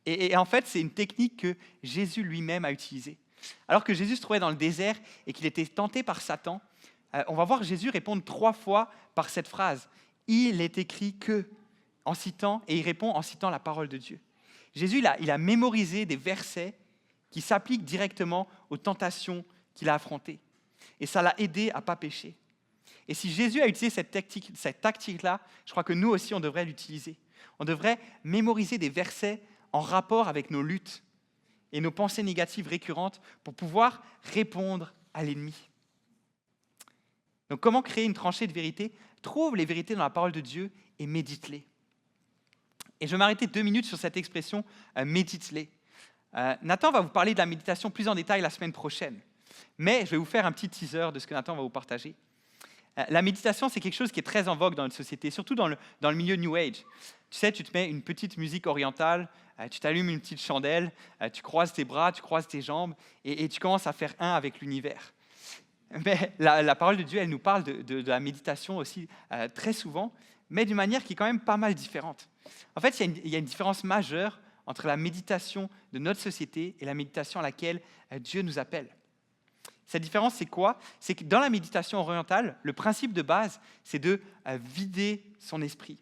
Et en fait, c'est une technique que Jésus lui-même a utilisée. Alors que Jésus se trouvait dans le désert et qu'il était tenté par Satan, on va voir Jésus répondre 3 fois par cette phrase. « Il est écrit que » en citant, et il répond en citant la parole de Dieu. Jésus, il a mémorisé des versets qui s'appliquent directement aux tentations qu'il a affrontées. Et ça l'a aidé à ne pas pécher. Et si Jésus a utilisé cette tactique-là, je crois que nous aussi, on devrait l'utiliser. On devrait mémoriser des versets en rapport avec nos luttes et nos pensées négatives récurrentes pour pouvoir répondre à l'ennemi. Donc, comment créer une tranchée de vérité? Trouve les vérités dans la parole de Dieu et médite-les. Et je vais m'arrêter 2 minutes sur cette expression « médite-les ». Nathan va vous parler de la méditation plus en détail la semaine prochaine. Mais je vais vous faire un petit teaser de ce que Nathan va vous partager. La méditation, c'est quelque chose qui est très en vogue dans notre société, surtout dans le milieu New Age. Tu sais, tu te mets une petite musique orientale, tu t'allumes une petite chandelle, tu croises tes bras, tu croises tes jambes, et tu commences à faire un avec l'univers. Mais la parole de Dieu, elle nous parle de la méditation aussi très souvent, mais d'une manière qui est quand même pas mal différente. En fait, il y a une différence majeure entre la méditation de notre société et la méditation à laquelle Dieu nous appelle. Cette différence, c'est quoi? C'est que dans la méditation orientale, le principe de base, c'est de vider son esprit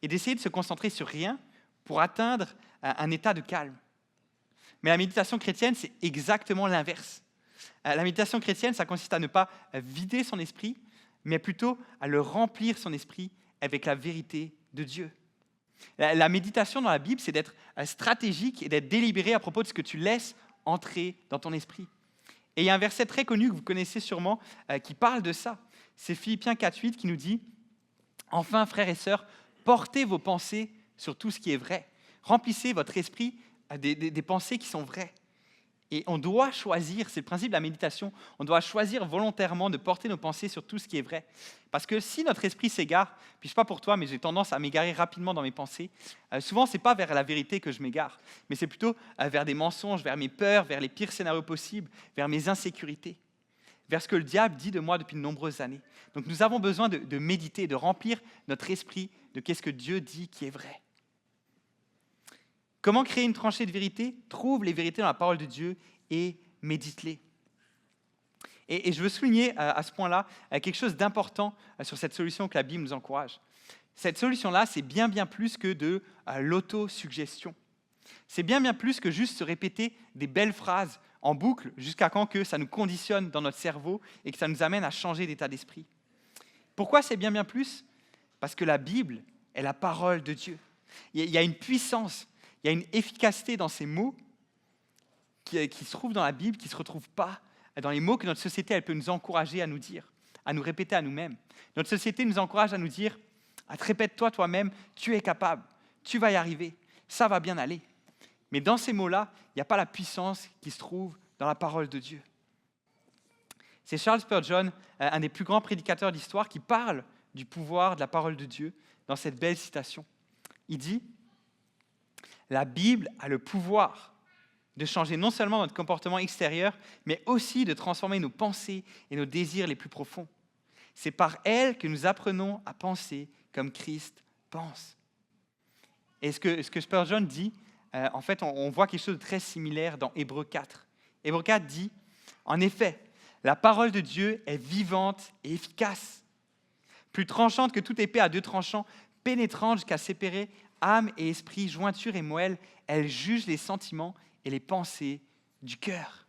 et d'essayer de se concentrer sur rien pour atteindre un état de calme. Mais la méditation chrétienne, c'est exactement l'inverse. La méditation chrétienne, ça consiste à ne pas vider son esprit, mais plutôt à le remplir son esprit avec la vérité de Dieu. La méditation dans la Bible, c'est d'être stratégique et d'être délibéré à propos de ce que tu laisses entrer dans ton esprit. Et il y a un verset très connu que vous connaissez sûrement qui parle de ça. C'est Philippiens 4,8 qui nous dit « Enfin, frères et sœurs, portez vos pensées sur tout ce qui est vrai. Remplissez votre esprit des pensées qui sont vraies. » Et on doit choisir, c'est le principe de la méditation, on doit choisir volontairement de porter nos pensées sur tout ce qui est vrai. Parce que si notre esprit s'égare, puis je ne sais pas pour toi, mais j'ai tendance à m'égarer rapidement dans mes pensées, souvent ce n'est pas vers la vérité que je m'égare, mais c'est plutôt vers des mensonges, vers mes peurs, vers les pires scénarios possibles, vers mes insécurités, vers ce que le diable dit de moi depuis de nombreuses années. Donc nous avons besoin de méditer, de remplir notre esprit de qu'est-ce que Dieu dit qui est vrai. Comment créer une tranchée de vérité? Trouve les vérités dans la parole de Dieu et médite-les. Et je veux souligner à ce point-là quelque chose d'important sur cette solution que la Bible nous encourage. Cette solution-là, c'est bien plus que de l'autosuggestion. C'est bien plus que juste se répéter des belles phrases en boucle jusqu'à quand que ça nous conditionne dans notre cerveau et que ça nous amène à changer d'état d'esprit. Pourquoi c'est bien plus? Parce que la Bible est la parole de Dieu. Il y a une puissance, il y a une efficacité dans ces mots qui se trouvent dans la Bible, qui ne se retrouvent pas dans les mots que notre société elle peut nous encourager à nous dire, à nous répéter à nous-mêmes. Notre société nous encourage à nous dire « Répète-toi toi-même, tu es capable, tu vas y arriver, ça va bien aller. Mais dans ces mots-là, il n'y a pas la puissance qui se trouve dans la parole de Dieu. C'est Charles Spurgeon, un des plus grands prédicateurs d'histoire, qui parle du pouvoir de la parole de Dieu dans cette belle citation. Il dit « La Bible a le pouvoir de changer non seulement notre comportement extérieur, mais aussi de transformer nos pensées et nos désirs les plus profonds. C'est par elle que nous apprenons à penser comme Christ pense. » Et ce que Spurgeon dit, en fait, on voit quelque chose de très similaire dans Hébreux 4. Hébreux 4 dit « En effet, la parole de Dieu est vivante et efficace, plus tranchante que toute épée à deux tranchants, pénétrante jusqu'à séparer âme et esprit, jointure et moelle. Elle juge les sentiments et les pensées du cœur. »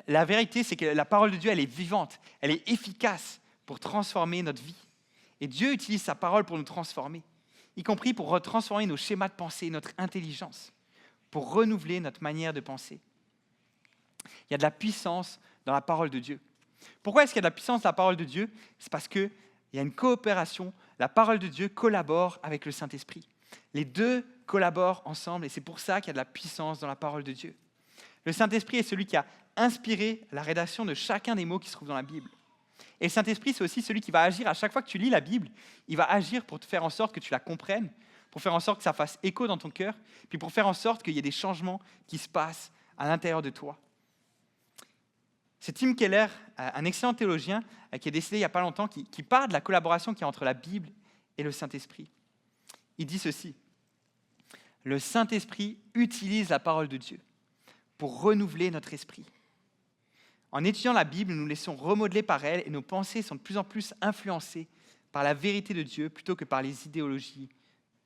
La vérité, c'est que la parole de Dieu, elle est vivante, elle est efficace pour transformer notre vie. Et Dieu utilise sa parole pour nous transformer, y compris pour transformer nos schémas de pensée, notre intelligence, pour renouveler notre manière de penser. Il y a de la puissance dans la parole de Dieu. Pourquoi est-ce qu'il y a de la puissance dans la parole de Dieu? C'est parce qu'il y a une coopération. La parole de Dieu collabore avec le Saint-Esprit. Les deux collaborent ensemble et c'est pour ça qu'il y a de la puissance dans la parole de Dieu. Le Saint-Esprit est celui qui a inspiré la rédaction de chacun des mots qui se trouvent dans la Bible. Et le Saint-Esprit, c'est aussi celui qui va agir à chaque fois que tu lis la Bible. Il va agir pour te faire en sorte que tu la comprennes, pour faire en sorte que ça fasse écho dans ton cœur, puis pour faire en sorte qu'il y ait des changements qui se passent à l'intérieur de toi. C'est Tim Keller, un excellent théologien qui est décédé il n'y a pas longtemps, qui parle de la collaboration qu'il y a entre la Bible et le Saint-Esprit. Il dit ceci: « Le Saint-Esprit utilise la parole de Dieu pour renouveler notre esprit. En étudiant la Bible, nous nous laissons remodeler par elle et nos pensées sont de plus en plus influencées par la vérité de Dieu plutôt que par les idéologies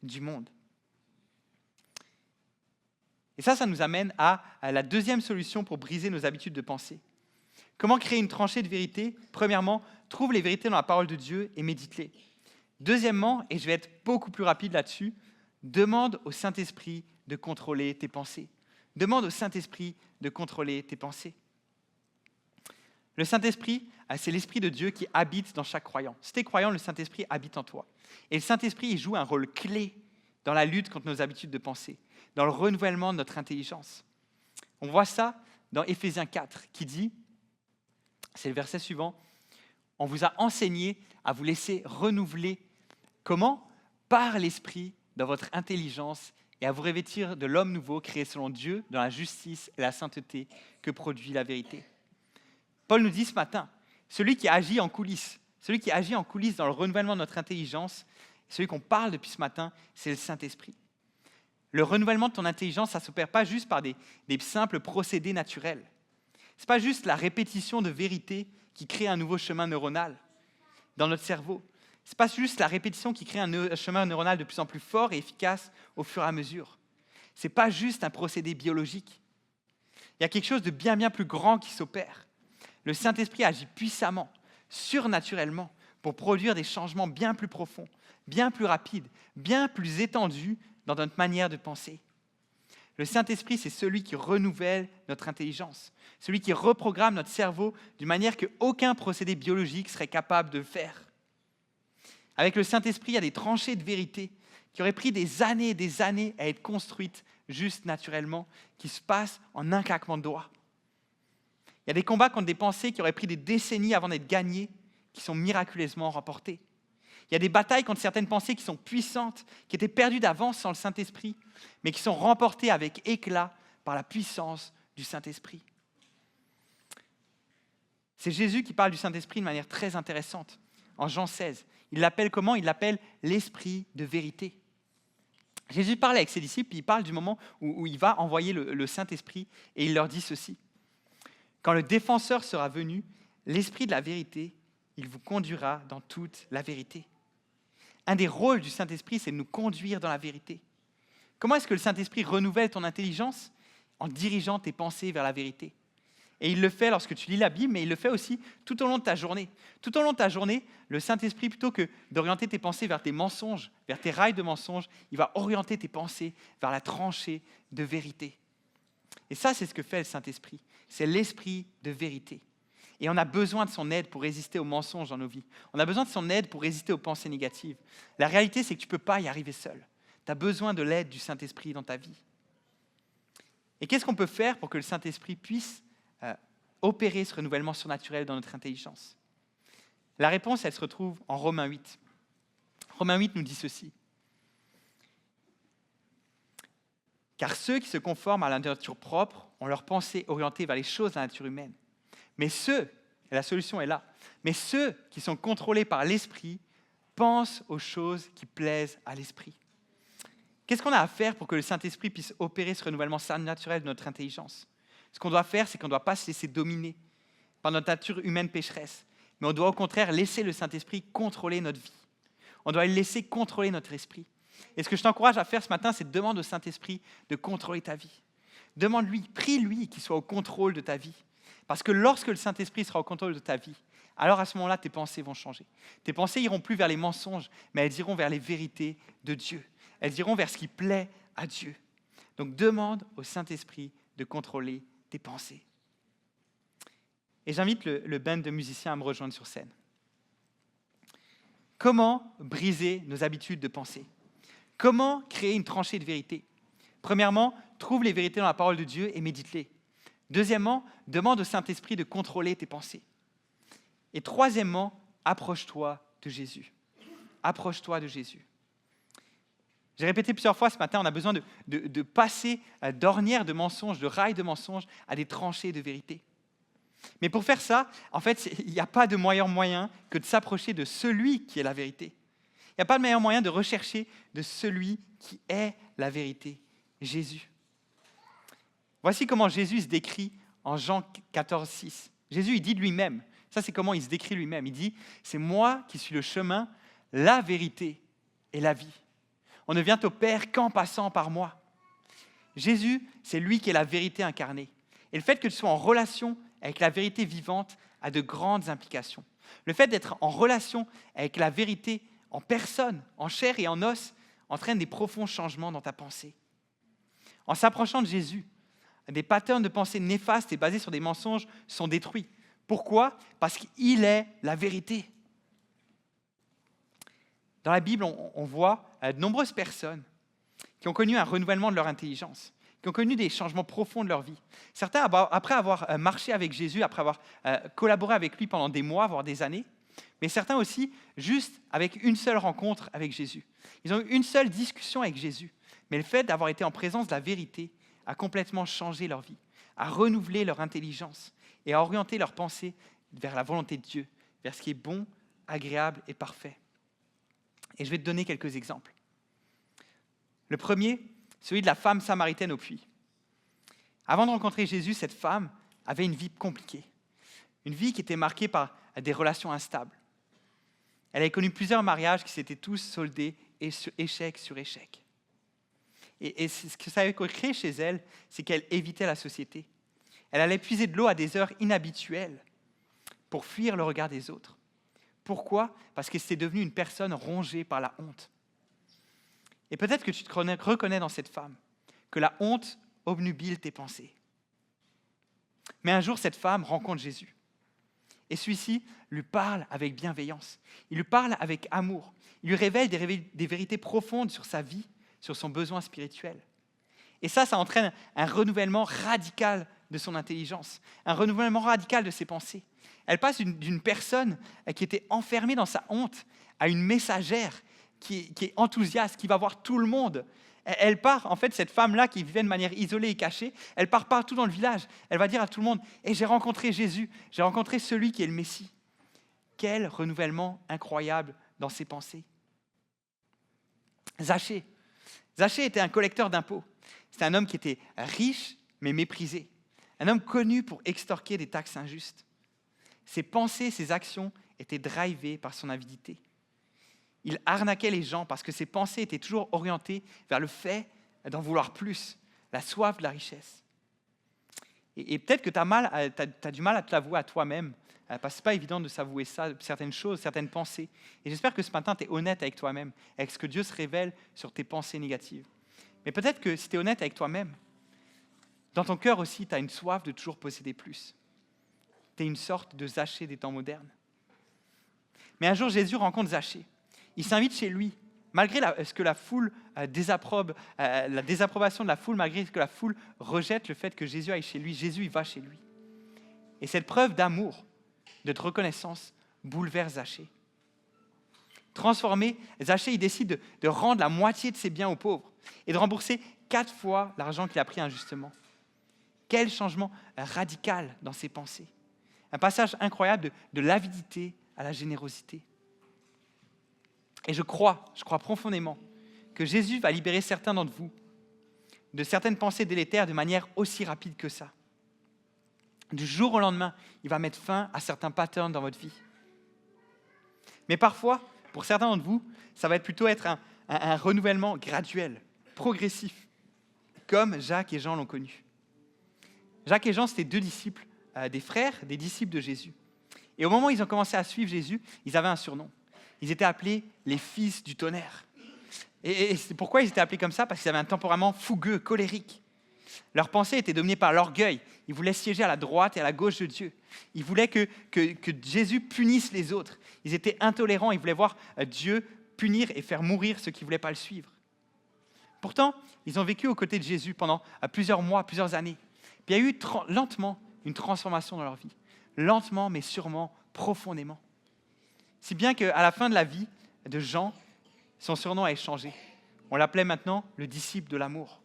du monde. » Et ça nous amène à la deuxième solution pour briser nos habitudes de pensée. Comment créer une tranchée de vérité? Premièrement, trouve les vérités dans la parole de Dieu et médite-les. Deuxièmement, et je vais être beaucoup plus rapide là-dessus, demande au Saint-Esprit de contrôler tes pensées. Demande au Saint-Esprit de contrôler tes pensées. Le Saint-Esprit, c'est l'Esprit de Dieu qui habite dans chaque croyant. Si tu es croyant, le Saint-Esprit habite en toi. Et le Saint-Esprit, il joue un rôle clé dans la lutte contre nos habitudes de pensée, dans le renouvellement de notre intelligence. On voit ça dans Éphésiens 4, qui dit, c'est le verset suivant, « On vous a enseigné à vous laisser renouveler. Comment? Par l'Esprit dans votre intelligence et à vous revêtir de l'homme nouveau créé selon Dieu dans la justice et la sainteté que produit la vérité. » Paul nous dit ce matin, celui qui agit en coulisses dans le renouvellement de notre intelligence, celui qu'on parle depuis ce matin, c'est le Saint-Esprit. Le renouvellement de ton intelligence, ça ne s'opère pas juste par des simples procédés naturels. Ce n'est pas juste la répétition de vérités qui crée un nouveau chemin neuronal dans notre cerveau. Ce n'est pas juste la répétition qui crée un chemin neuronal de plus en plus fort et efficace au fur et à mesure. Ce n'est pas juste un procédé biologique. Il y a quelque chose de bien, bien plus grand qui s'opère. Le Saint-Esprit agit puissamment, surnaturellement, pour produire des changements bien plus profonds, bien plus rapides, bien plus étendus dans notre manière de penser. Le Saint-Esprit, c'est celui qui renouvelle notre intelligence, celui qui reprogramme notre cerveau d'une manière qu'aucun procédé biologique serait capable de le faire. Avec le Saint-Esprit, il y a des tranchées de vérité qui auraient pris des années et des années à être construites juste naturellement, qui se passent en un claquement de doigts. Il y a des combats contre des pensées qui auraient pris des décennies avant d'être gagnés, qui sont miraculeusement remportés. Il y a des batailles contre certaines pensées qui sont puissantes, qui étaient perdues d'avance sans le Saint-Esprit, mais qui sont remportées avec éclat par la puissance du Saint-Esprit. C'est Jésus qui parle du Saint-Esprit de manière très intéressante. En Jean 16, il l'appelle comment? Il l'appelle l'Esprit de vérité. Jésus parle avec ses disciples, il parle du moment où il va envoyer le Saint-Esprit, et il leur dit ceci. « Quand le défenseur sera venu, l'Esprit de la vérité, il vous conduira dans toute la vérité. » Un des rôles du Saint-Esprit, c'est de nous conduire dans la vérité. Comment est-ce que le Saint-Esprit renouvelle ton intelligence? En dirigeant tes pensées vers la vérité. Et il le fait lorsque tu lis la Bible, mais il le fait aussi tout au long de ta journée. Tout au long de ta journée, le Saint-Esprit, plutôt que d'orienter tes pensées vers tes mensonges, vers tes rails de mensonges, il va orienter tes pensées vers la tranchée de vérité. Et ça, c'est ce que fait le Saint-Esprit. C'est l'Esprit de vérité. Et on a besoin de son aide pour résister aux mensonges dans nos vies. On a besoin de son aide pour résister aux pensées négatives. La réalité, c'est que tu ne peux pas y arriver seul. Tu as besoin de l'aide du Saint-Esprit dans ta vie. Et qu'est-ce qu'on peut faire pour que le Saint-Esprit puisse opérer ce renouvellement surnaturel dans notre intelligence? La réponse, elle se retrouve en Romains 8. Romains 8 nous dit ceci. Car ceux qui se conforment à la nature propre ont leur pensée orientée vers les choses de la nature humaine. Mais ceux, et la solution est là, mais ceux qui sont contrôlés par l'Esprit pensent aux choses qui plaisent à l'Esprit. Qu'est-ce qu'on a à faire pour que le Saint-Esprit puisse opérer ce renouvellement surnaturel de notre intelligence? Ce qu'on doit faire, c'est qu'on ne doit pas se laisser dominer par notre nature humaine pécheresse, mais on doit au contraire laisser le Saint-Esprit contrôler notre vie. On doit le laisser contrôler notre esprit. Et ce que je t'encourage à faire ce matin, c'est de demander au Saint-Esprit de contrôler ta vie. Demande-lui, prie-lui qu'il soit au contrôle de ta vie. Parce que lorsque le Saint-Esprit sera au contrôle de ta vie, alors à ce moment-là, tes pensées vont changer. Tes pensées iront plus vers les mensonges, mais elles iront vers les vérités de Dieu. Elles iront vers ce qui plaît à Dieu. Donc demande au Saint-Esprit de contrôler tes pensées. Et j'invite le band de musiciens à me rejoindre sur scène. Comment briser nos habitudes de pensée? Comment créer une tranchée de vérité? Premièrement, trouve les vérités dans la parole de Dieu et médite-les. Deuxièmement, demande au Saint-Esprit de contrôler tes pensées. Et troisièmement, approche-toi de Jésus. Approche-toi de Jésus. J'ai répété plusieurs fois ce matin, on a besoin de passer d'ornières de mensonges, de rails de mensonges à des tranchées de vérité. Mais pour faire ça, en fait, il n'y a pas de meilleur moyen que de s'approcher de celui qui est la vérité. Il n'y a pas de meilleur moyen de rechercher de celui qui est la vérité, Jésus. Voici comment Jésus se décrit en Jean 14, 6. Jésus, il dit de lui-même, ça c'est comment il se décrit lui-même, il dit « C'est moi qui suis le chemin, la vérité et la vie. On ne vient au Père qu'en passant par moi. » Jésus, c'est lui qui est la vérité incarnée. Et le fait que tu sois en relation avec la vérité vivante a de grandes implications. Le fait d'être en relation avec la vérité en personne, en chair et en os, entraîne des profonds changements dans ta pensée. En s'approchant de Jésus, des patterns de pensée néfastes et basés sur des mensonges sont détruits. Pourquoi? Parce qu'il est la vérité. Dans la Bible, on voit de nombreuses personnes qui ont connu un renouvellement de leur intelligence, qui ont connu des changements profonds de leur vie. Certains, après avoir marché avec Jésus, après avoir collaboré avec lui pendant des mois, voire des années, mais certains aussi, juste avec une seule rencontre avec Jésus. Ils ont eu une seule discussion avec Jésus, mais le fait d'avoir été en présence de la vérité a complètement changé leur vie, a renouvelé leur intelligence et a orienté leur pensée vers la volonté de Dieu, vers ce qui est bon, agréable et parfait. Et je vais te donner quelques exemples. Le premier, celui de la femme samaritaine au puits. Avant de rencontrer Jésus, cette femme avait une vie compliquée, une vie qui était marquée par des relations instables. Elle avait connu plusieurs mariages qui s'étaient tous soldés échec sur échec. Et ce que ça avait créé chez elle, c'est qu'elle évitait la société. Elle allait puiser de l'eau à des heures inhabituelles pour fuir le regard des autres. Pourquoi? Parce que c'était devenue une personne rongée par la honte. Et peut-être que tu te reconnais dans cette femme, que la honte obnubile tes pensées. Mais un jour, cette femme rencontre Jésus. Et celui-ci lui parle avec bienveillance. Il lui parle avec amour. Il lui révèle des vérités profondes sur sa vie, sur son besoin spirituel. Et ça entraîne un renouvellement radical de son intelligence, un renouvellement radical de ses pensées. Elle passe d'une personne qui était enfermée dans sa honte à une messagère qui est enthousiaste, qui va voir tout le monde. Elle part, en fait, cette femme-là qui vivait de manière isolée et cachée, elle part partout dans le village. Elle va dire à tout le monde « J'ai rencontré Jésus, j'ai rencontré celui qui est le Messie. » Quel renouvellement incroyable dans ses pensées. Zachée était un collecteur d'impôts. C'était un homme qui était riche, mais méprisé. Un homme connu pour extorquer des taxes injustes. Ses pensées, ses actions étaient drivées par son avidité. Il arnaquait les gens parce que ses pensées étaient toujours orientées vers le fait d'en vouloir plus, la soif de la richesse. Et peut-être que tu as du mal à te l'avouer à toi-même, parce que ce n'est pas évident de s'avouer ça, certaines choses, certaines pensées. Et j'espère que ce matin, tu es honnête avec toi-même, avec ce que Dieu se révèle sur tes pensées négatives. Mais peut-être que si tu es honnête avec toi-même, dans ton cœur aussi, tu as une soif de toujours posséder plus. Tu es une sorte de Zachée des temps modernes. Mais un jour, Jésus rencontre Zachée. Il s'invite chez lui Malgré ce que la foule désapprobe, la désapprobation de la foule, malgré ce que la foule rejette le fait que Jésus aille chez lui, Jésus il va chez lui. Et cette preuve d'amour, de reconnaissance, bouleverse Zachée. Transformé, Zachée il décide de rendre la moitié de ses biens aux pauvres et de rembourser 4 fois l'argent qu'il a pris injustement. Quel changement radical dans ses pensées. Un passage incroyable de l'avidité à la générosité. Et je crois profondément que Jésus va libérer certains d'entre vous de certaines pensées délétères de manière aussi rapide que ça. Du jour au lendemain, il va mettre fin à certains patterns dans votre vie. Mais parfois, pour certains d'entre vous, ça va plutôt être un renouvellement graduel, progressif, comme Jacques et Jean l'ont connu. Jacques et Jean, c'était 2 disciples, des frères, des disciples de Jésus. Et au moment où ils ont commencé à suivre Jésus, ils avaient un surnom. Ils étaient appelés les fils du tonnerre. Et c'est pourquoi ils étaient appelés comme ça? Parce qu'ils avaient un tempérament fougueux, colérique. Leur pensée était dominée par l'orgueil. Ils voulaient siéger à la droite et à la gauche de Dieu. Ils voulaient que Jésus punisse les autres. Ils étaient intolérants. Ils voulaient voir Dieu punir et faire mourir ceux qui ne voulaient pas le suivre. Pourtant, ils ont vécu aux côtés de Jésus pendant plusieurs mois, plusieurs années. Puis il y a eu lentement une transformation dans leur vie. Lentement, mais sûrement, profondément. Si bien qu'à la fin de la vie de Jean, son surnom a changé. On l'appelait maintenant le disciple de l'amour.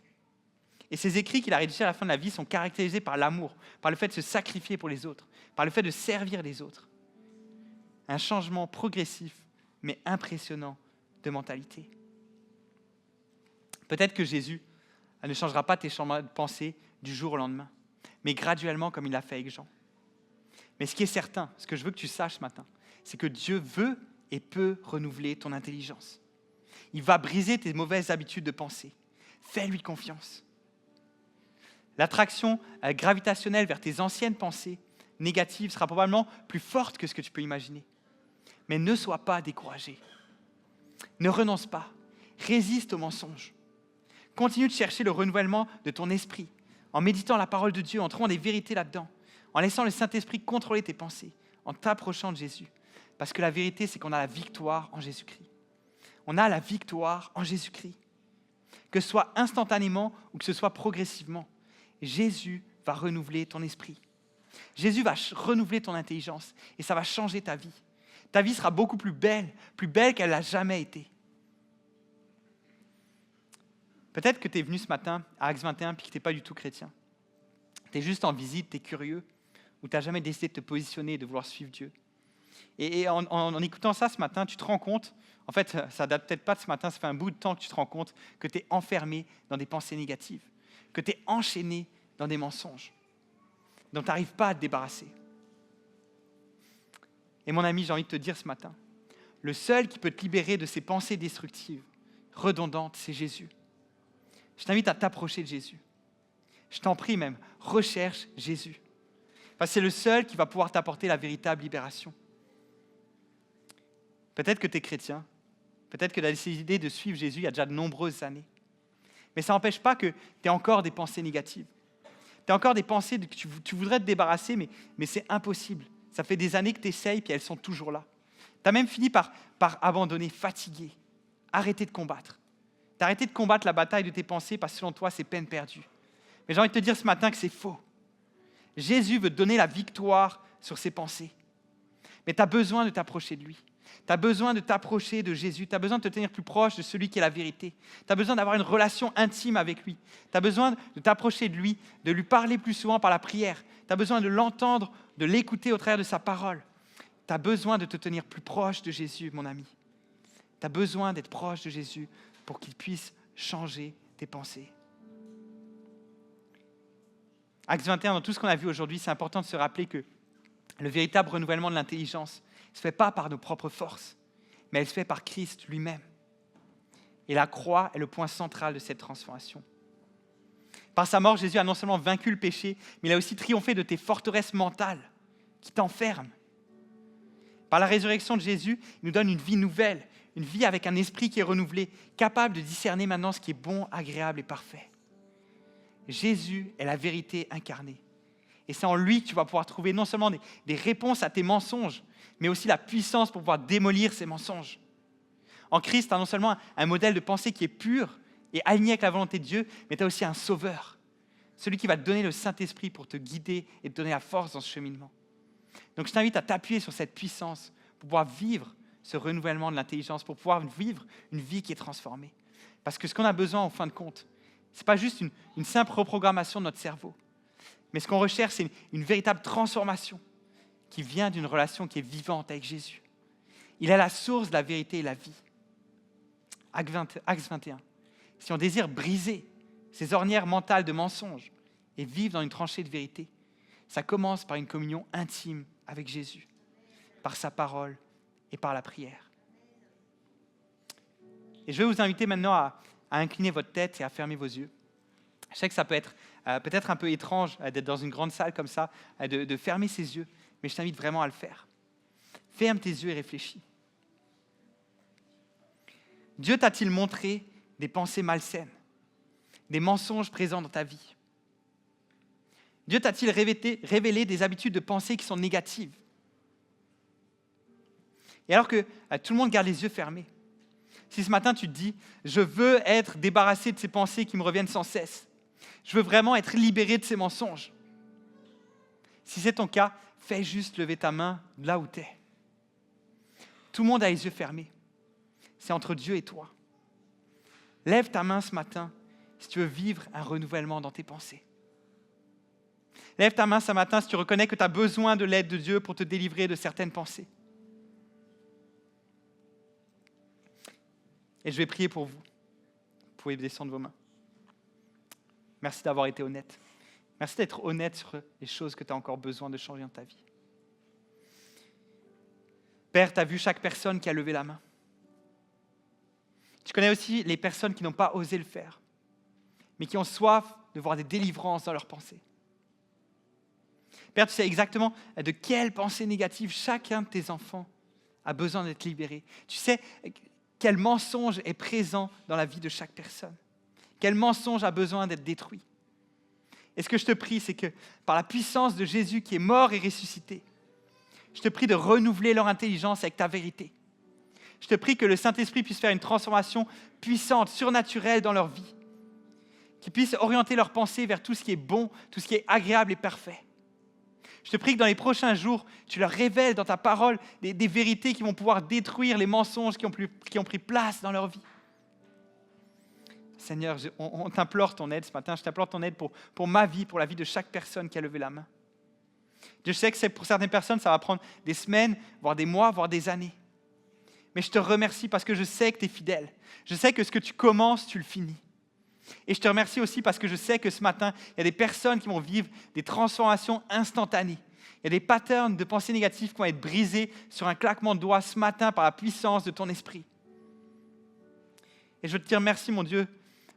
Et ces écrits qu'il a rédigés à la fin de la vie sont caractérisés par l'amour, par le fait de se sacrifier pour les autres, par le fait de servir les autres. Un changement progressif, mais impressionnant de mentalité. Peut-être que Jésus ne changera pas tes changements de pensée du jour au lendemain, mais graduellement comme il l'a fait avec Jean. Mais ce qui est certain, ce que je veux que tu saches ce matin, c'est que Dieu veut et peut renouveler ton intelligence. Il va briser tes mauvaises habitudes de pensée. Fais-lui confiance. L'attraction gravitationnelle vers tes anciennes pensées négatives sera probablement plus forte que ce que tu peux imaginer. Mais ne sois pas découragé. Ne renonce pas. Résiste aux mensonges. Continue de chercher le renouvellement de ton esprit en méditant la parole de Dieu, en trouvant des vérités là-dedans, en laissant le Saint-Esprit contrôler tes pensées, en t'approchant de Jésus. Parce que la vérité, c'est qu'on a la victoire en Jésus-Christ. On a la victoire en Jésus-Christ. Que ce soit instantanément ou que ce soit progressivement, Jésus va renouveler ton esprit. Jésus va renouveler ton intelligence et ça va changer ta vie. Ta vie sera beaucoup plus belle qu'elle n'a jamais été. Peut-être que tu es venu ce matin à Acts 21 et que tu n'es pas du tout chrétien. Tu es juste en visite, tu es curieux, ou tu n'as jamais décidé de te positionner et de vouloir suivre Dieu. Et en écoutant ça ce matin, tu te rends compte, en fait, ça ne date peut-être pas de ce matin, ça fait un bout de temps que tu te rends compte que tu es enfermé dans des pensées négatives, que tu es enchaîné dans des mensonges, dont tu n'arrives pas à te débarrasser. Et mon ami, j'ai envie de te dire ce matin, le seul qui peut te libérer de ces pensées destructives, redondantes, c'est Jésus. Je t'invite à t'approcher de Jésus. Je t'en prie même, recherche Jésus. Parce que c'est le seul qui va pouvoir t'apporter la véritable libération. Peut-être que tu es chrétien, peut-être que tu as décidé de suivre Jésus il y a déjà de nombreuses années. Mais ça n'empêche pas que tu aies encore des pensées négatives. Tu as encore des pensées que tu voudrais te débarrasser, mais c'est impossible. Ça fait des années que tu essayes, puis elles sont toujours là. Tu as même fini par abandonner, fatigué, arrêter de combattre. Tu as arrêté de combattre la bataille de tes pensées parce que selon toi, c'est peine perdue. Mais j'ai envie de te dire ce matin que c'est faux. Jésus veut te donner la victoire sur ses pensées. Mais tu as besoin de t'approcher de lui. Tu as besoin de t'approcher de Jésus. Tu as besoin de te tenir plus proche de celui qui est la vérité. Tu as besoin d'avoir une relation intime avec lui. Tu as besoin de t'approcher de lui, de lui parler plus souvent par la prière. Tu as besoin de l'entendre, de l'écouter au travers de sa parole. Tu as besoin de te tenir plus proche de Jésus, mon ami. Tu as besoin d'être proche de Jésus pour qu'il puisse changer tes pensées. Actes 21, dans tout ce qu'on a vu aujourd'hui, c'est important de se rappeler que le véritable renouvellement de l'intelligence ne se fait pas par nos propres forces, mais elle se fait par Christ lui-même. Et la croix est le point central de cette transformation. Par sa mort, Jésus a non seulement vaincu le péché, mais il a aussi triomphé de tes forteresses mentales qui t'enferment. Par la résurrection de Jésus, il nous donne une vie nouvelle, une vie avec un esprit qui est renouvelé, capable de discerner maintenant ce qui est bon, agréable et parfait. Jésus est la vérité incarnée. Et c'est en lui que tu vas pouvoir trouver non seulement des réponses à tes mensonges, mais aussi la puissance pour pouvoir démolir ces mensonges. En Christ, tu as non seulement un modèle de pensée qui est pur et aligné avec la volonté de Dieu, mais tu as aussi un sauveur. Celui qui va te donner le Saint-Esprit pour te guider et te donner la force dans ce cheminement. Donc je t'invite à t'appuyer sur cette puissance pour pouvoir vivre ce renouvellement de l'intelligence, pour pouvoir vivre une vie qui est transformée. Parce que ce qu'on a besoin, en fin de compte, ce n'est pas juste une simple reprogrammation de notre cerveau. Mais ce qu'on recherche, c'est une véritable transformation qui vient d'une relation qui est vivante avec Jésus. Il est la source de la vérité et la vie. Acte 21. Si on désire briser ces ornières mentales de mensonges et vivre dans une tranchée de vérité, ça commence par une communion intime avec Jésus, par sa parole et par la prière. Et je vais vous inviter maintenant à incliner votre tête et à fermer vos yeux. Je sais que ça peut être peut-être un peu étrange d'être dans une grande salle comme ça, de fermer ses yeux, mais je t'invite vraiment à le faire. Ferme tes yeux et réfléchis. Dieu t'a-t-il montré des pensées malsaines, des mensonges présents dans ta vie? Dieu t'a-t-il révélé des habitudes de pensée qui sont négatives? Et alors que tout le monde garde les yeux fermés, si ce matin tu te dis « Je veux être débarrassé de ces pensées qui me reviennent sans cesse. Je veux vraiment être libéré de ces mensonges. » Si c'est ton cas, fais juste lever ta main là où tu es. Tout le monde a les yeux fermés. C'est entre Dieu et toi. Lève ta main ce matin si tu veux vivre un renouvellement dans tes pensées. Lève ta main ce matin si tu reconnais que tu as besoin de l'aide de Dieu pour te délivrer de certaines pensées. Et je vais prier pour vous. Vous pouvez descendre vos mains. Merci d'avoir été honnête. Merci d'être honnête sur les choses que tu as encore besoin de changer dans ta vie. Père, tu as vu chaque personne qui a levé la main. Tu connais aussi les personnes qui n'ont pas osé le faire, mais qui ont soif de voir des délivrances dans leurs pensées. Père, tu sais exactement de quelles pensées négatives chacun de tes enfants a besoin d'être libéré. Tu sais quel mensonge est présent dans la vie de chaque personne. Quel mensonge a besoin d'être détruit. Et ce que je te prie, c'est que par la puissance de Jésus qui est mort et ressuscité, je te prie de renouveler leur intelligence avec ta vérité. Je te prie que le Saint-Esprit puisse faire une transformation puissante, surnaturelle dans leur vie. Qu'il puisse orienter leurs pensées vers tout ce qui est bon, tout ce qui est agréable et parfait. Je te prie que dans les prochains jours, tu leur révèles dans ta parole des vérités qui vont pouvoir détruire les mensonges qui ont pris place dans leur vie. Seigneur, on t'implore ton aide ce matin. Je t'implore ton aide pour ma vie, pour la vie de chaque personne qui a levé la main. Je sais que pour certaines personnes, ça va prendre des semaines, voire des mois, voire des années. Mais je te remercie parce que je sais que tu es fidèle. Je sais que ce que tu commences, tu le finis. Et je te remercie aussi parce que je sais que ce matin, il y a des personnes qui vont vivre des transformations instantanées. Il y a des patterns de pensées négatives qui vont être brisés sur un claquement de doigts ce matin par la puissance de ton esprit. Et je te remercie, mon Dieu,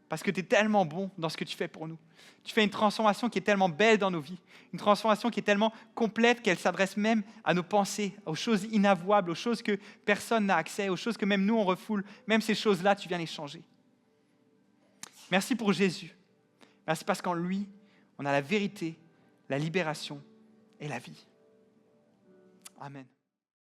parce que tu es tellement bon dans ce que tu fais pour nous. Tu fais une transformation qui est tellement belle dans nos vies, une transformation qui est tellement complète qu'elle s'adresse même à nos pensées, aux choses inavouables, aux choses que personne n'a accès, aux choses que même nous on refoule. Même ces choses-là, tu viens les changer. Merci pour Jésus. Merci parce qu'en lui, on a la vérité, la libération et la vie. Amen.